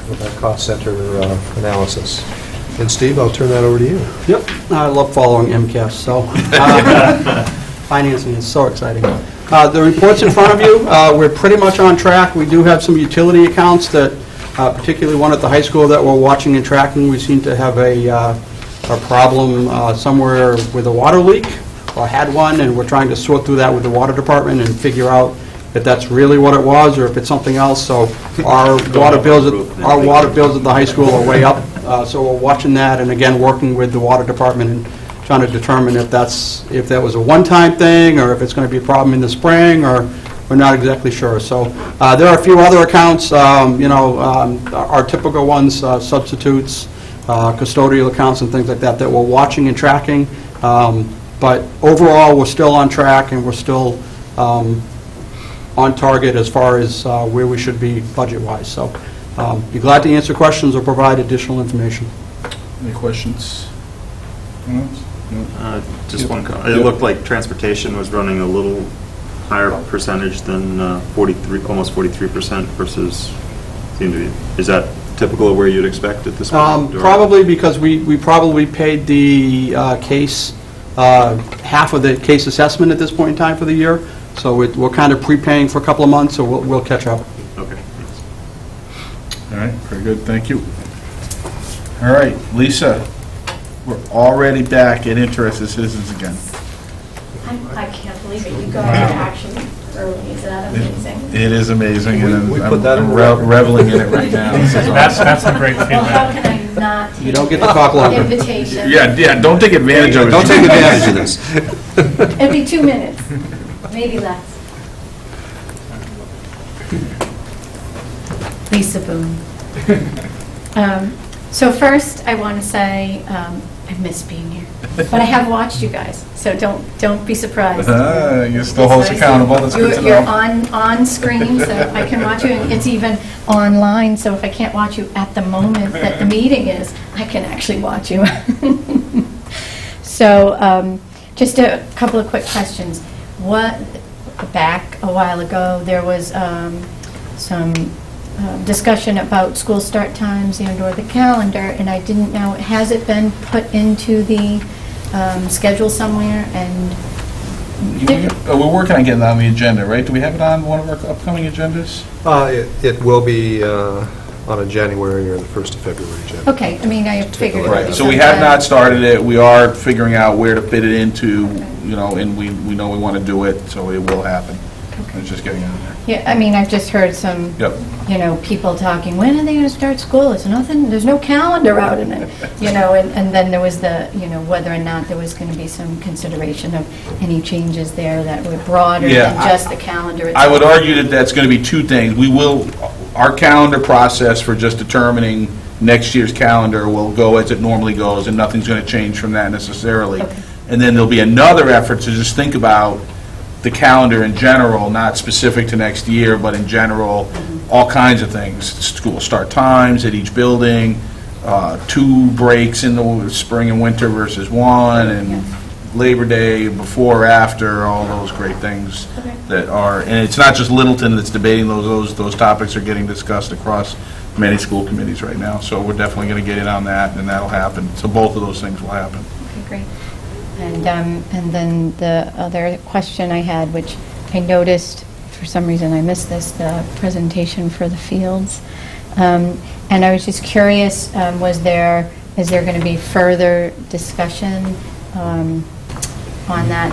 with that cost center analysis. And Steve, I'll turn that over to you. Yep, I love following MCAS, so financing is so exciting. The report's in front of you. We're pretty much on track. We do have some utility accounts that, particularly one at the high school, that we're watching and tracking. We seem to have a problem somewhere with a water leak, or had one, and we're trying to sort through that with the water department and figure out if that's really what it was or if it's something else. So our water bills at the high school are way up. So we're watching that, and again, working with the water department and trying to determine if that was a one-time thing or if it's going to be a problem in the spring, or we're not exactly sure. So there are a few other accounts, our typical ones, substitutes, custodial accounts and things like that we're watching and tracking. But overall, we're still on track, and we're still on target as far as where we should be budget-wise. So be glad to answer questions or provide additional information. Any questions? Just one comment. It looked like transportation was running a little higher percentage than almost 43% versus seem to be, is that typical of where you'd expect at this point? or- Probably because we probably paid the case, half of the case assessment at this point in time for the year, so we're kind of prepaying for a couple of months, so we'll catch up. Okay. All right, very good, thank you. All right, Lisa, we're already back at interested citizens again. I can't believe it. You got into action early. Is that amazing? It is amazing, and We I'm put that in the reveling in it right now. This is awesome. That's some great Well, how feedback. can I not You don't get to talk longer. invitation? Yeah, don't take advantage of it. Don't take advantage of this. Every 2 minutes, maybe less. Lisa Boone. So first, I want to say I miss being here, but I have watched you guys, so don't be surprised. You still hold us accountable, that's good to know. You're on screen, so I can watch you, and it's even online, so if I can't watch you at the moment that the meeting is, I can actually watch you. So just a couple of quick questions. Back a while ago, there was some discussion about school start times and/or the calendar, and I didn't know, has it been put into the schedule somewhere? And We're working on getting that on the agenda, right? Do we have it on one of our upcoming agendas? It will be on a January or the 1st of February agenda. okay, I mean, I figured. it would Right, be so we sometime. have not started it. We are figuring out where to fit it into, you know, and we know we want to do it, so it will happen. It's just getting on there. Yeah, I mean, I've just heard some, Yep. you know, people talking, when are they going to start school? It's nothing, there's no calendar out in it, you know, and then there was the, you know, whether or not there was going to be some consideration of any changes there that were broader Yeah, than just the calendar I would itself. argue that that's going to be two things. Our calendar process for just determining next year's calendar will go as it normally goes, and nothing's going to change from that necessarily. Okay. And then there'll be another effort to just think about the calendar in general, not specific to next year, but in general, all kinds of things. School start times at each building, 2 breaks in the spring and winter versus 1, and Labor Day, before or after, all those great things Okay. that are, and it's not just Littleton that's debating those topics are getting discussed across many school committees right now, so we're definitely going to get in on that, and that'll happen. So both of those things will happen. Okay, great. And then the other question I had, which I noticed, for some reason I missed this, the presentation for the fields. And I was just curious, is there going to be further discussion on that?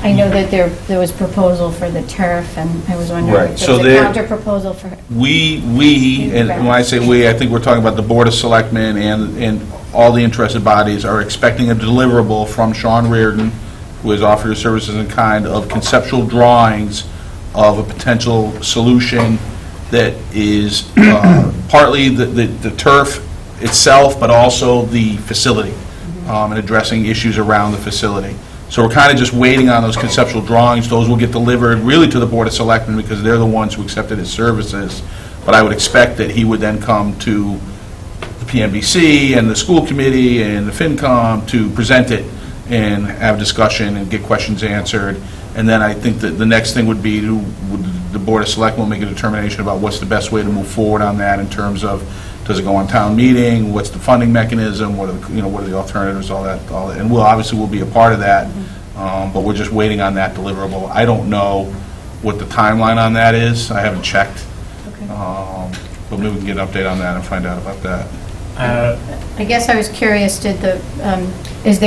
I know that there was proposal for the turf, and I was wondering Right, if so there's a there- counter proposal for... We, and when I say we, I think we're talking about the Board of Selectmen and all the interested bodies are expecting a deliverable from Sean Reardon, who has offered his services in kind, of conceptual drawings of a potential solution that is partly the turf itself, but also the facility, and addressing issues around the facility. So we're kind of just waiting on those conceptual drawings. Those will get delivered really to the Board of Selectmen because they're the ones who accepted his services. But I would expect that he would then come to the PMBC and the school committee and the FinCom to present it and have discussion and get questions answered. And then I think that the next thing would be the Board of Selectmen will make a determination about what's the best way to move forward on that in terms of, does it go on town meeting, what's the funding mechanism, what are the alternatives, all that. And we'll be a part of that, but we're just waiting on that deliverable. I don't know what the timeline on that is. I haven't checked. Okay. But maybe we can get an update on that and find out about that. I guess I was curious, is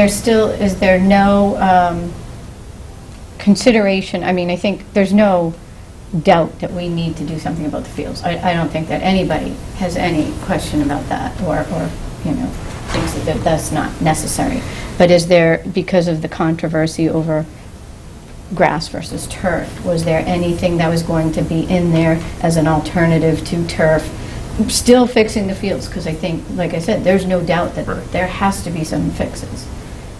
there no consideration, I mean, I think there's no doubt that we need to do something about the fields. I don't think that anybody has any question about that, or thinks that that's not necessary. But is there, because of the controversy over grass versus turf, was there anything that was going to be in there as an alternative to turf, still fixing the fields? Because I think, like I said, there's no doubt that there has to be some fixes.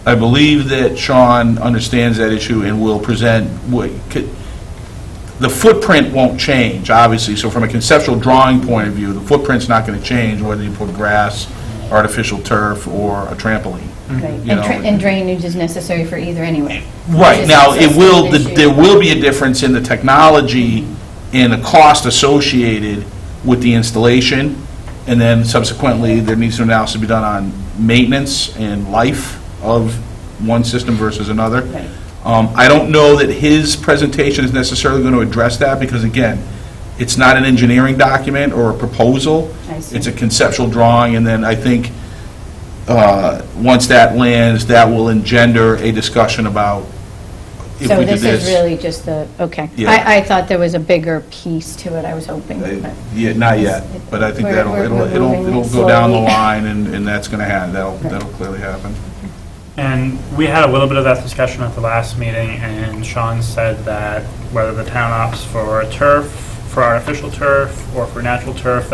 I believe that Sean understands that issue and will present, the footprint won't change, obviously, so from a conceptual drawing point of view, the footprint's not going to change whether you put grass, artificial turf, or a trampoline. Right. And drainage is necessary for either anyway. Right, now, It's there will be a difference in the technology and the cost associated with the installation, and then subsequently, there needs to analysis be done on maintenance and life of one system versus another. Right. I don't know that his presentation is necessarily going to address that, because again, it's not an engineering document or a proposal. I see. It's a conceptual drawing, and then I think once that lands, that will engender a discussion about if So we did this is really just the, okay. Yeah. I thought there was a bigger piece to it, I was hoping. but- Yeah, not yet, but I think We're- that'll, we're it'll moving go down the slowly. line, and that's going to happen, that'll clearly happen. And we had a little bit of that discussion at the last meeting, and Sean said that whether the town opts for turf, for artificial turf, or for natural turf,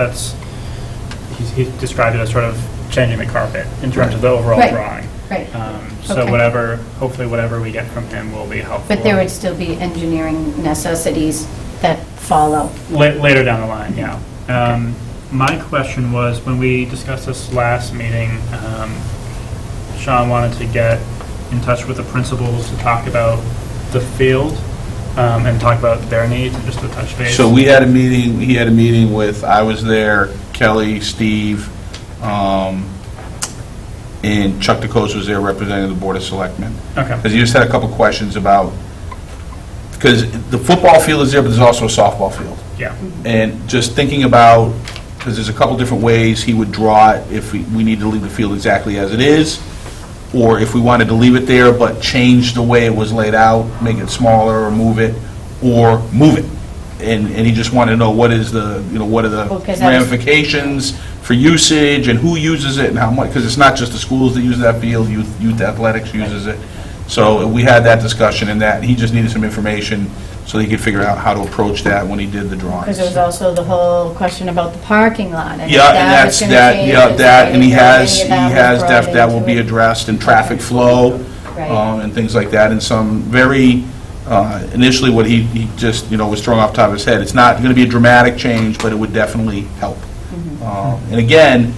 he described it as sort of changing the carpet in terms of the overall Right. drawing. Right. So Okay. hopefully whatever we get from him will be helpful. But there would still be engineering necessities that follow. Later down the line, yeah. My question was, when we discussed this last meeting, Sean wanted to get in touch with the principals to talk about the field and talk about their needs and just to touch base. So we had a meeting, he had a meeting with, I was there, Kelly, Steve, and Chuck DeCosta was there representing the Board of Selectmen. Okay. Because he just had a couple questions about, because the football field is there, but there's also a softball field. Yeah. And just thinking about, because there's a couple different ways he would draw it, if we need to leave the field exactly as it is, or if we wanted to leave it there but change the way it was laid out, make it smaller or move it, And he just wanted to know what is the, what are the Well, 'cause that was- ramifications for usage and who uses it and how much, because it's not just the schools that use that field, youth athletics uses it. So we had that discussion, and that, he just needed some information so he could figure out how to approach that when he did the drawings. Because there was also the whole question about the parking lot. And if Yeah, and that that's, was gonna change, is there and he any has, of that was brought that will into be it? addressed, and traffic flow, Right. and things like that, and some very, initially what he just, was throwing off the top of his head. It's not going to be a dramatic change, but it would definitely help. Mm-hmm. And again,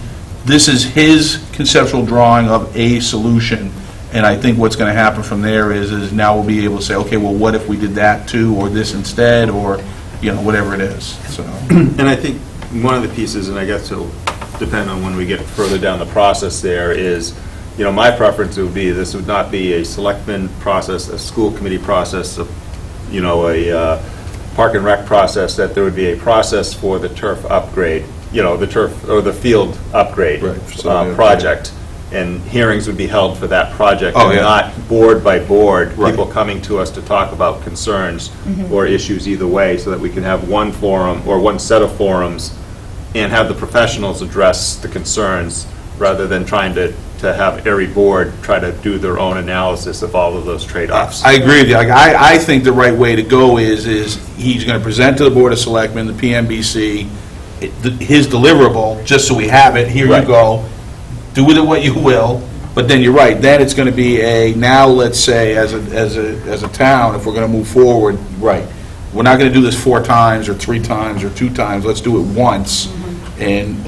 this is his conceptual drawing of a solution, and I think what's going to happen from there is now we'll be able to say, okay, well, what if we did that too, or this instead, or, whatever it is, so. And I think one of the pieces, and I guess it'll depend on when we get further down the process there, is, my preference would be this would not be a selectman process, a school committee process, a park and rec process, that there would be a process for the turf upgrade, the turf or the field upgrade project. And hearings would be held for that project, Oh, and yeah. not board by board, Right. people coming to us to talk about concerns Mm-hmm. or issues either way, so that we can have one forum or one set of forums and have the professionals address the concerns, rather than trying to have every board try to do their own analysis of all of those trade-offs. I agree with you. I think the right way to go is he's going to present to the Board of Selectmen, the PMBC, his deliverable, just so we have it, here you Right. go, do with it what you will, but then you're right, then it's going to be now let's say, as a town, if we're going to move forward, right, we're not going to do this 4 times, or 3 times, or 2 times, let's do it once. And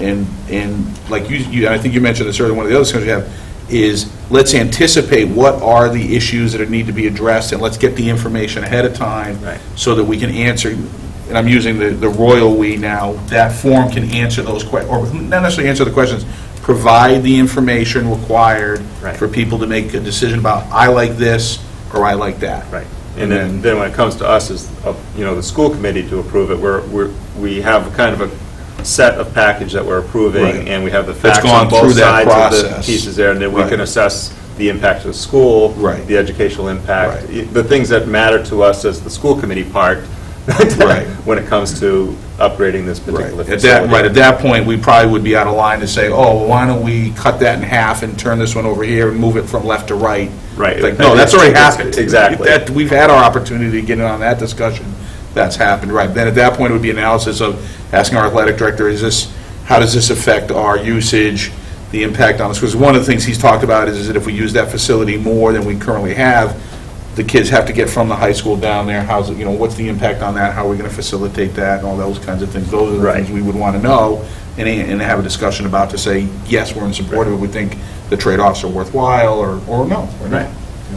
like I think you mentioned this earlier, one of the other discussions you have is, let's anticipate what are the issues that need to be addressed, and let's get the information ahead of time, Right. so that we can answer, and I'm using the royal we now, that form can answer those questions, or not necessarily answer the questions, provide the information required Right. for people to make a decision about, I like this, or I like that. Right. And then when it comes to us as, the school committee to approve it, we have kind of a set of package that we're approving, Right. and we have the That's facts gone on both through that sides of the process. pieces there, and then we Right. can assess the impact of the school, Right. the educational impact, the things that matter to us as the school committee part, Right. when it comes to upgrading this particular At facility. at that point, we probably would be out of line to say, oh, well, why don't we cut that in half and turn this one over here and move it from left to right? Right. Like, no, that's already happened. Exactly. We've had our opportunity to get in on that discussion. That's happened, right. Then at that point, it would be analysis of asking our athletic director, how does this affect our usage, the impact on us? Because one of the things he's talked about is that if we use that facility more than we currently have, the kids have to get from the high school down there, what's the impact on that, how are we going to facilitate that, and all those kinds of things. Those are the things we would want to know, and have a discussion about, to say, yes, we're in support of it, we think the trade-offs are worthwhile, or no, or not.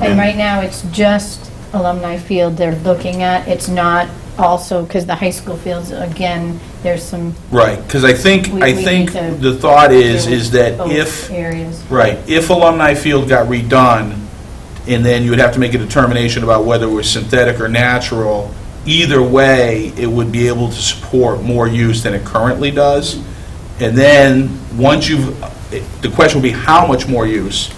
And right now, it's just alumni field they're looking at. It's not also, because the high school fields, again, there's some. Right, because I think We need to the thought is deal with that both if, areas. right, if Alumni Field got redone, and then you would have to make a determination about whether it was synthetic or natural, either way, it would be able to support more use than it currently does. And then, once the question would be how much more use,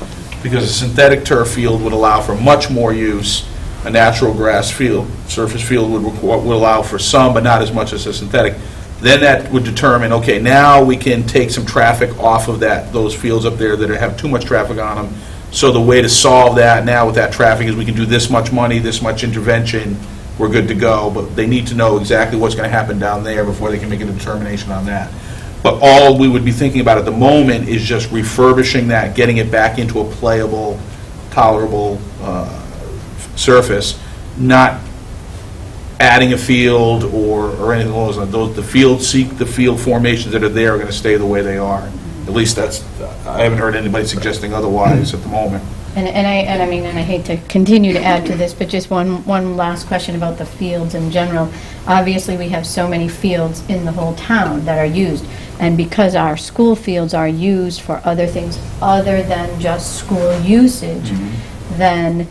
because a synthetic turf field would allow for much more use. A natural grass field, surface field would allow for some, but not as much as a synthetic. Then that would determine, okay, now we can take some traffic off of those fields up there that have too much traffic on them. So the way to solve that now with that traffic is we can do this much money, this much intervention, we're good to go. But they need to know exactly what's going to happen down there before they can make a determination on that. But all we would be thinking about at the moment is just refurbishing that, getting it back into a playable, tolerable surface, not adding a field or anything along those lines. The field formations that are there are going to stay the way they are. At least I haven't heard anybody suggesting otherwise at the moment. And I hate to continue to add to this, but just one last question about the fields in general. Obviously, we have so many fields in the whole town that are used, and because our school fields are used for other things other than just school usage, then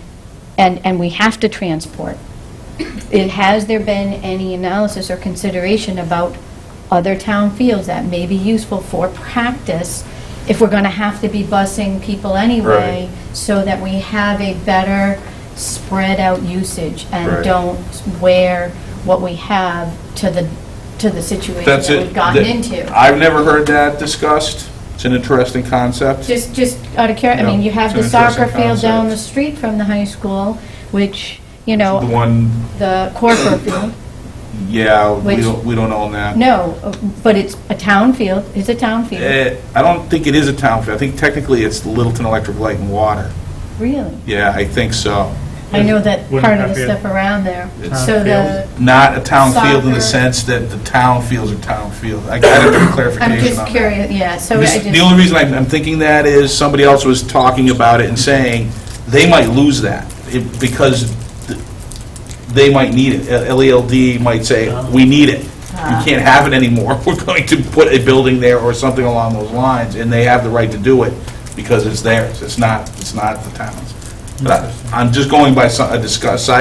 and we have to transport. Has there been any analysis or consideration about other town fields that may be useful for practice if we're going to have to be busing people anyway, so that we have a better spread out usage and don't wear what we have to the situation that we've gotten into? I've never heard that discussed. It's an interesting concept. Just out of curiosity, I mean, you have the soccer field down the street from the high school, which, the Corcoran field. Yeah, we don't own that. No, but it's a town field. It's a town field. I don't think it is a town field. I think technically it's Littleton Electric Light and Water. Really? Yeah, I think so. I know that part of the stuff around there. So not a town field in the sense that the town fields are town fields. I got to get clarification on that. I'm just curious, yeah. So the only reason I'm thinking that is somebody else was talking about it and saying they might lose that because they might need it. LELD might say, we need it. You can't have it anymore. We're going to put a building there or something along those lines, and they have the right to do it because it's theirs. It's not the town's. But I'm just going by a side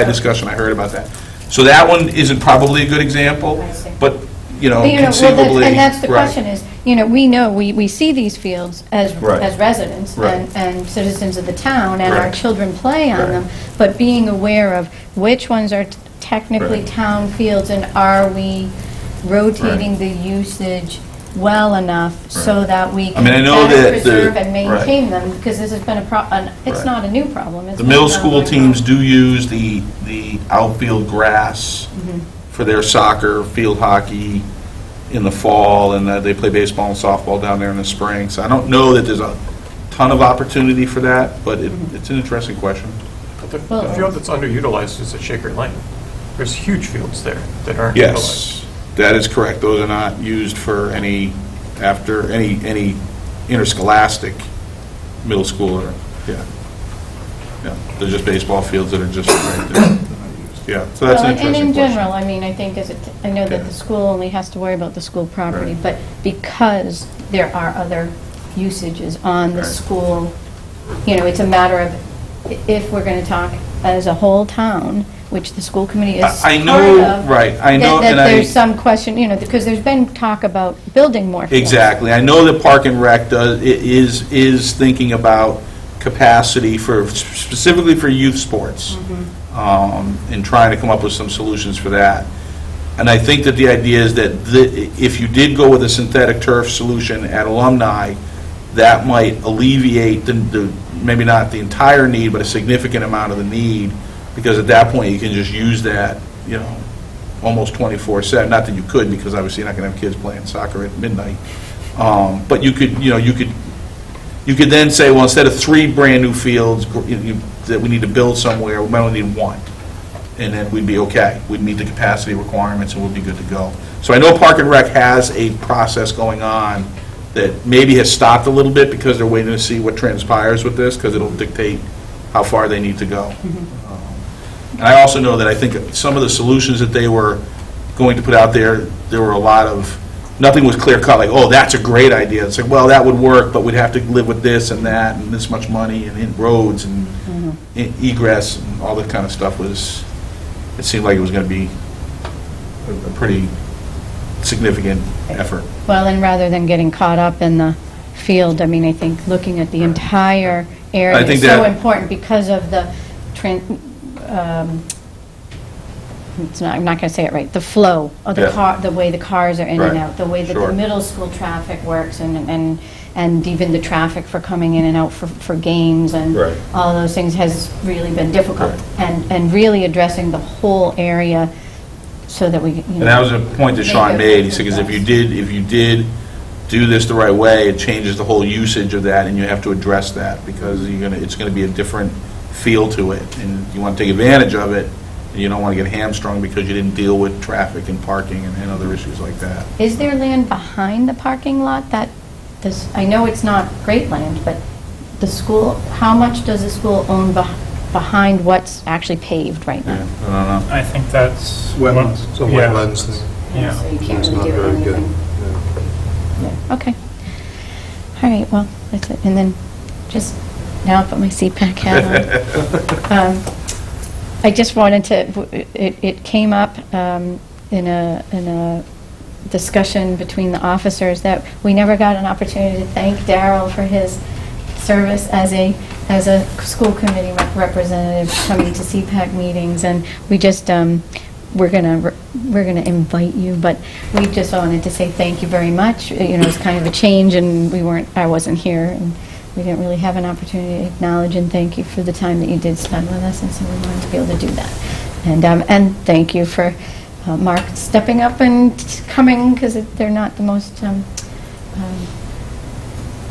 discussion I heard about that. So that one isn't probably a good example, but conceivably. And that's the question is, we see these fields as residents and citizens of the town, and our children play on them, but being aware of which ones are technically town fields, and are we rotating the usage well enough so that we can better preserve and maintain them, because this has been it's not a new problem. The middle school teams do use the outfield grass for their soccer, field hockey in the fall, and they play baseball and softball down there in the spring. So I don't know that there's a ton of opportunity for that, but it's an interesting question. But the field that's underutilized is at Shaker Lane. There's huge fields there that aren't utilized. Yes, that is correct. Those are not used for any interscholastic middle schooler. Yeah. They're just baseball fields that are just right there. Yeah, so that's an interesting and in question. general, I mean, I think I know that the school only has to worry about the school property, but because there are other usages on the school, it's a matter of if we're going to talk as a whole town, which the school committee is I know, part of, I know, that there's some question, because there's been talk about building more fields. Exactly. I know that Park and Rec is thinking about capacity specifically for youth sports, and trying to come up with some solutions for that. And I think that the idea is that if you did go with a synthetic turf solution at Alumni, that might alleviate maybe not the entire need, but a significant amount of the need, because at that point you can just use that, almost 24/7. Not that you could, because obviously you're not going to have kids playing soccer at midnight. But you could then say, well, instead of 3 brand new fields that we need to build somewhere, we might only need 1. And then we'd be okay. We'd meet the capacity requirements and we'd be good to go. So I know Park and Rec has a process going on that maybe has stopped a little bit because they're waiting to see what transpires with this, because it'll dictate how far they need to go. And I also know that I think some of the solutions that they were going to put out there, there were a lot of, nothing was clear cut, like, oh, that's a great idea. It's like, well, that would work, but we'd have to live with this and that, and this much money, and in roads, and egress, and all that kind of stuff was, it seemed like it was going to be a pretty significant effort. Well, and rather than getting caught up in the field, I mean, I think looking at the entire area is so important because of the, I'm not going to say it right, the flow of the car, the way the cars are in and out, the way that the middle school traffic works, and even the traffic for coming in and out for games, and all those things has really been difficult, and really addressing the whole area so that we, you know. And that was a point that Sean made. He said, because if you did do this the right way, it changes the whole usage of that, and you have to address that, because it's going to be a different feel to it, and you want to take advantage of it, and you don't want to get hamstrung because you didn't deal with traffic and parking and other issues like that. Is there land behind the parking lot that this, I know it's not great land, but the school, how much does the school own behind what's actually paved right now? Yeah, I don't know. I think that's Wetlands, some wetlands thing. Yeah. So you can't It's really not do very good. anything. Yeah, okay. All right, well, that's it. And then just, now I'll put my CPAC hat on. I just wanted to, it came up in a discussion between the officers that we never got an opportunity to thank Darrell for his service as a school committee representative coming to CPAC meetings, and we just we're gonna invite you, but we just wanted to say thank you very much. You know, it's kind of a change, and I wasn't here, and we didn't really have an opportunity to acknowledge and thank you for the time that you did spend with us, and so we wanted to be able to do that. And thank you for Mark stepping up and coming, because they're not the most.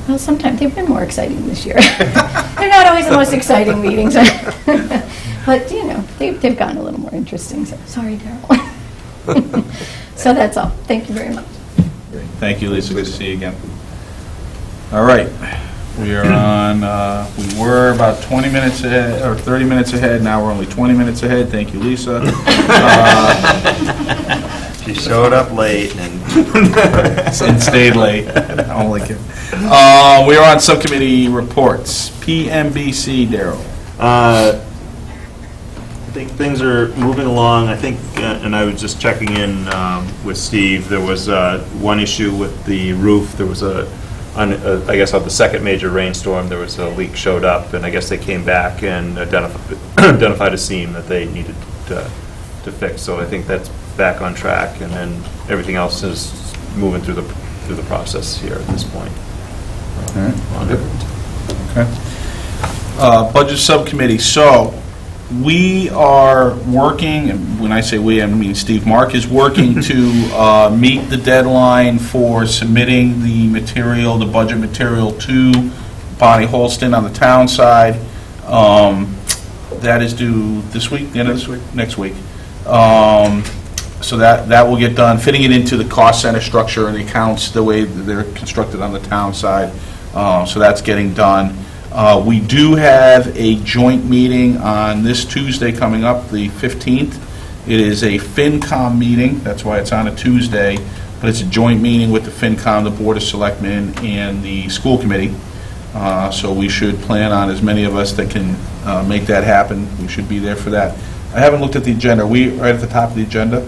Well, sometimes they've been more exciting this year. They're not always the most exciting meetings, but you know, they've gotten a little more interesting. So sorry, Darrell. So that's all. Thank you very much. Great. Thank you, Lisa. Good to see you again. All right, we are on. We were about 20 minutes ahead, or 30 minutes ahead. Now we're only 20 minutes ahead. Thank you, Lisa. She showed up late and stayed late. Only kidding. We are on subcommittee reports. PMBC, Darrell. I think things are moving along. I think, and I was just checking in with Steve. There was one issue with the roof. There was I guess on the second major rainstorm, there was a leak showed up, and I guess they came back and identified a seam that they needed to fix. So I think that's back on track, and then everything else is moving through the process here at this point. Okay. Budget subcommittee. So we are working, and when I say we, I mean Steve. Mark is working to meet the deadline for submitting the material, the budget material, to Bonnie Holston on the town side. That is due this week, the end of this week, next week. So that will get done, fitting it into the cost center structure and the accounts the way they're constructed on the town side. So that's getting done. We do have a joint meeting on this Tuesday coming up, the 15th. It is a FinCom meeting. That's why it's on a Tuesday. But it's a joint meeting with the FinCom, the Board of Selectmen, and the school committee. So we should plan on as many of us that can make that happen. We should be there for that. I haven't looked at the agenda. Are we right at the top of the agenda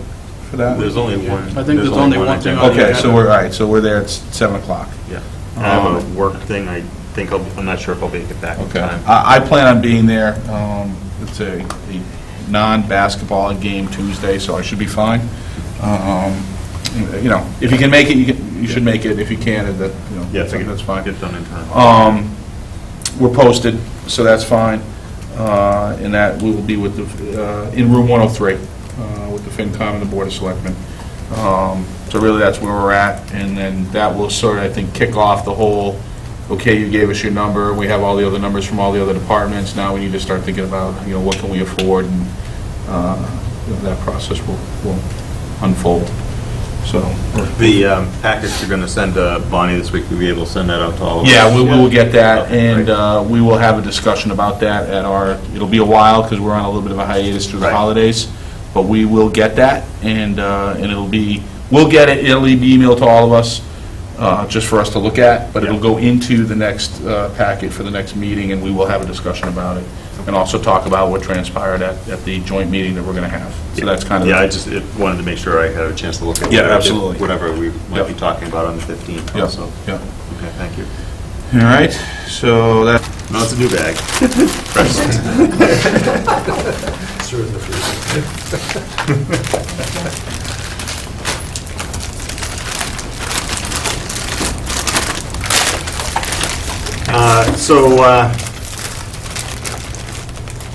for that? There's only one. I think there's only one thing on the Okay, agenda. so we're all right. So we're there at 7 o'clock. Yeah. I have a work thing. I think I'm not sure if I'll make it back in time. I plan on being there. It's a non-basketball game Tuesday, so I should be fine. You know, if you can make it, you should make it. If you can't, that's fine. Get done in time. We're posted, so that's fine. And that we will be with the in room 103 with the FinCom and the Board of Selectmen. So really, that's where we're at, and then that will sort of, I think, kick off the whole. Okay, you gave us your number. We have all the other numbers from all the other departments. Now we need to start thinking about, what can we afford, and that process will unfold. So the package you're going to send to Bonnie this week, we'll be able to send that out to all of us. Yeah, we will get that, and we will have a discussion about that at our. It'll be a while because we're on a little bit of a hiatus through the holidays. but we will get that, and it'll be, it'll be emailed to all of us, just for us to look at, but it'll go into the next packet for the next meeting, and we will have a discussion about it, and also talk about what transpired at the joint meeting that we're going to have. So that's kind of... Yeah, I just wanted to make sure I had a chance to look at absolutely. Whatever we might be talking about on the 15th also. Yeah. Okay, thank you. All right, so that... No, it's a new bag.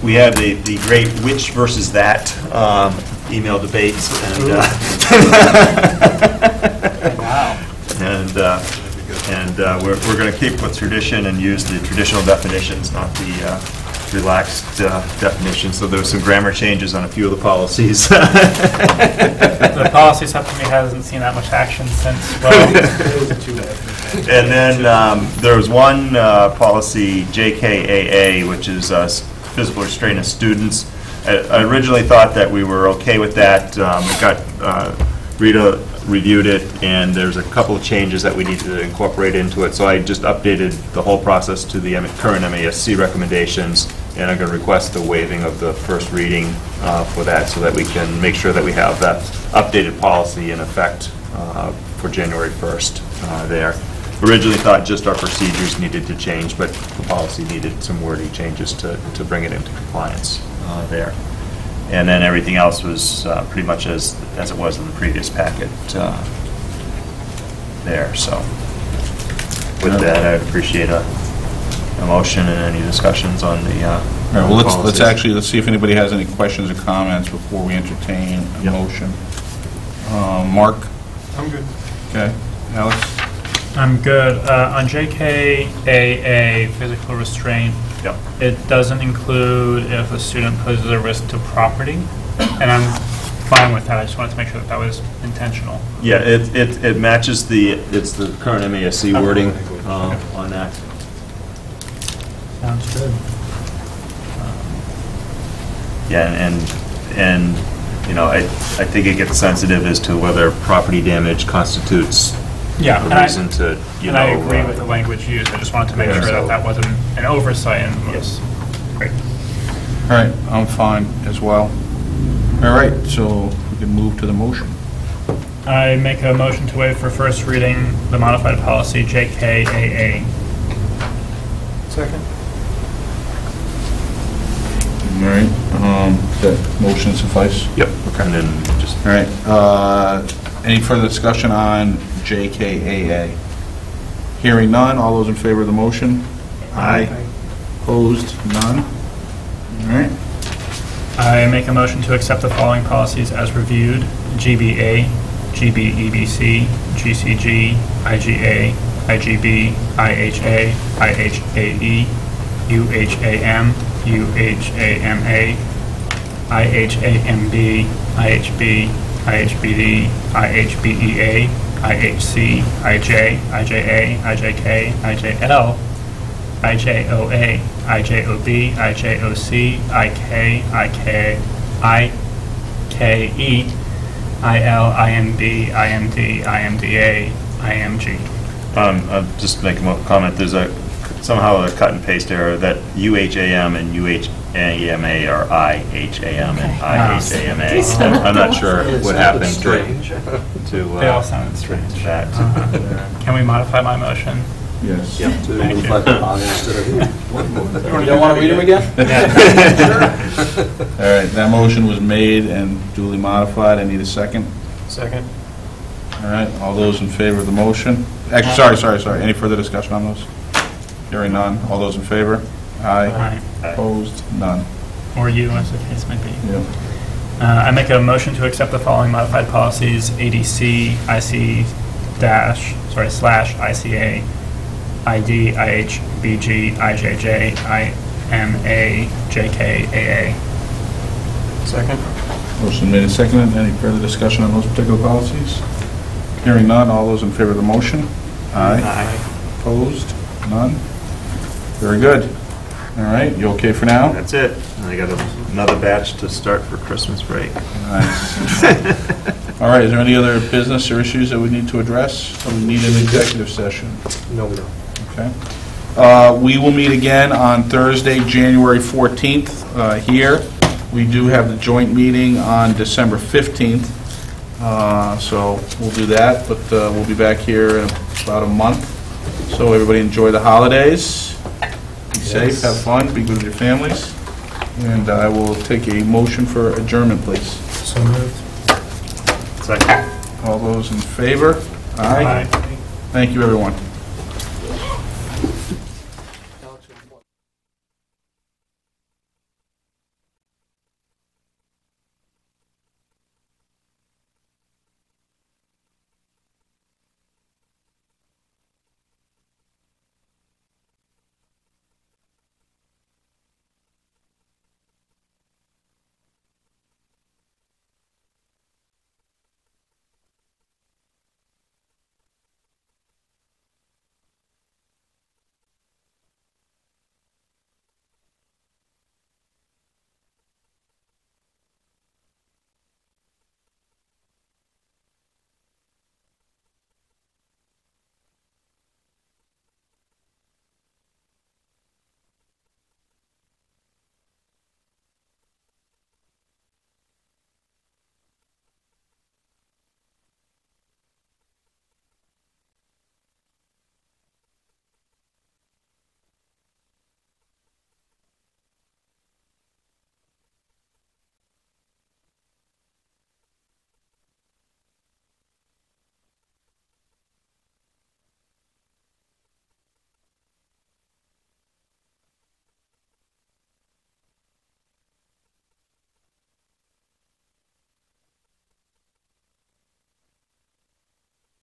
We had the great which versus that email debates, and we're going to keep with tradition and use the traditional definitions, not the relaxed definitions. So there were some grammar changes on a few of the policies. The policy subcommittee hasn't seen that much action since, And then there was one policy, JKAA, which is physical restraint of students. I originally thought that we were okay with that. Rita reviewed it, and there's a couple of changes that we need to incorporate into it. So I just updated the whole process to the current MASC recommendations, and I'm going to request the waiving of the first reading for that, so that we can make sure that we have that updated policy in effect for January 1st there. Originally thought just our procedures needed to change, but the policy needed some wording changes to bring it into compliance there. And then everything else was pretty much as it was in the previous packet there. So with that, I'd appreciate a motion and any discussions on the all right, well, let's see if anybody has any questions or comments before we entertain a motion. Mark? I'm good. Okay. Alex? I'm good. On JKAA, physical restraint, it doesn't include if a student poses a risk to property, and I'm fine with that. I just wanted to make sure that that was intentional. Yeah, it matches the current MASC wording on that. Sounds good. Yeah, and you know, I think it gets sensitive as to whether property damage constitutes a reason to, and I agree with the language used. I just wanted to make sure that that wasn't an oversight and was great. All right, I'm fine as well. All right, so we can move to the motion. I make a motion to waive for first reading the modified policy JKAA. Second. All right, that motion suffice? Yep. Okay. And then just... All right, any further discussion on JKAA? Hearing none, all those in favor of the motion? Aye. Opposed? None? All right. I make a motion to accept the following policies as reviewed: GBA, GBEBC, GCG, IGA, IGB, IHA, IHAE, UHAM, UHAMA, IHAMB, IHB, IHBD, IHBEA, IHC, IJ, IJA, IJK, IJL, IJOA, IJOB, IJOC, IK, IKE, IL, IMB, IMD, IMDA, IMG. I'll just make a comment. There's somehow a cut and paste error that UHAM and UHAMA are IHAM and IHAMA. I'm not sure what happened to they all sounded strange. That. Can we modify my motion? Yes. Yep. Thank you. You don't want to read them again? All right, that motion was made and duly modified. I need a second. Second. All right, all those in favor of the motion? Actually, sorry. Any further discussion on those? Hearing none. All those in favor? Aye. Opposed? None. Or you, as the case might be. Yep. I make a motion to accept the following modified policies: ADC, IC/ICA, ID, IH, BG, IJJ, IMA, JKAA. Second. Motion made and seconded. Any further discussion on those particular policies? Hearing none. All those in favor of the motion? Aye. Opposed? None. Very good. All right, you okay for now? That's it. I got to Another batch to start for Christmas break. Nice. All right, is there any other business or issues that we need to address? Or we need an executive session? No, we don't. Okay. We will meet again on Thursday, January 14th, here. We do have the joint meeting on December 15th, so we'll do that, but we'll be back here in about a month. So everybody enjoy the holidays. Be safe, have fun, be good with your families. And I will take a motion for adjournment, please. So moved. Second. All those in favor? Aye. Thank you, everyone.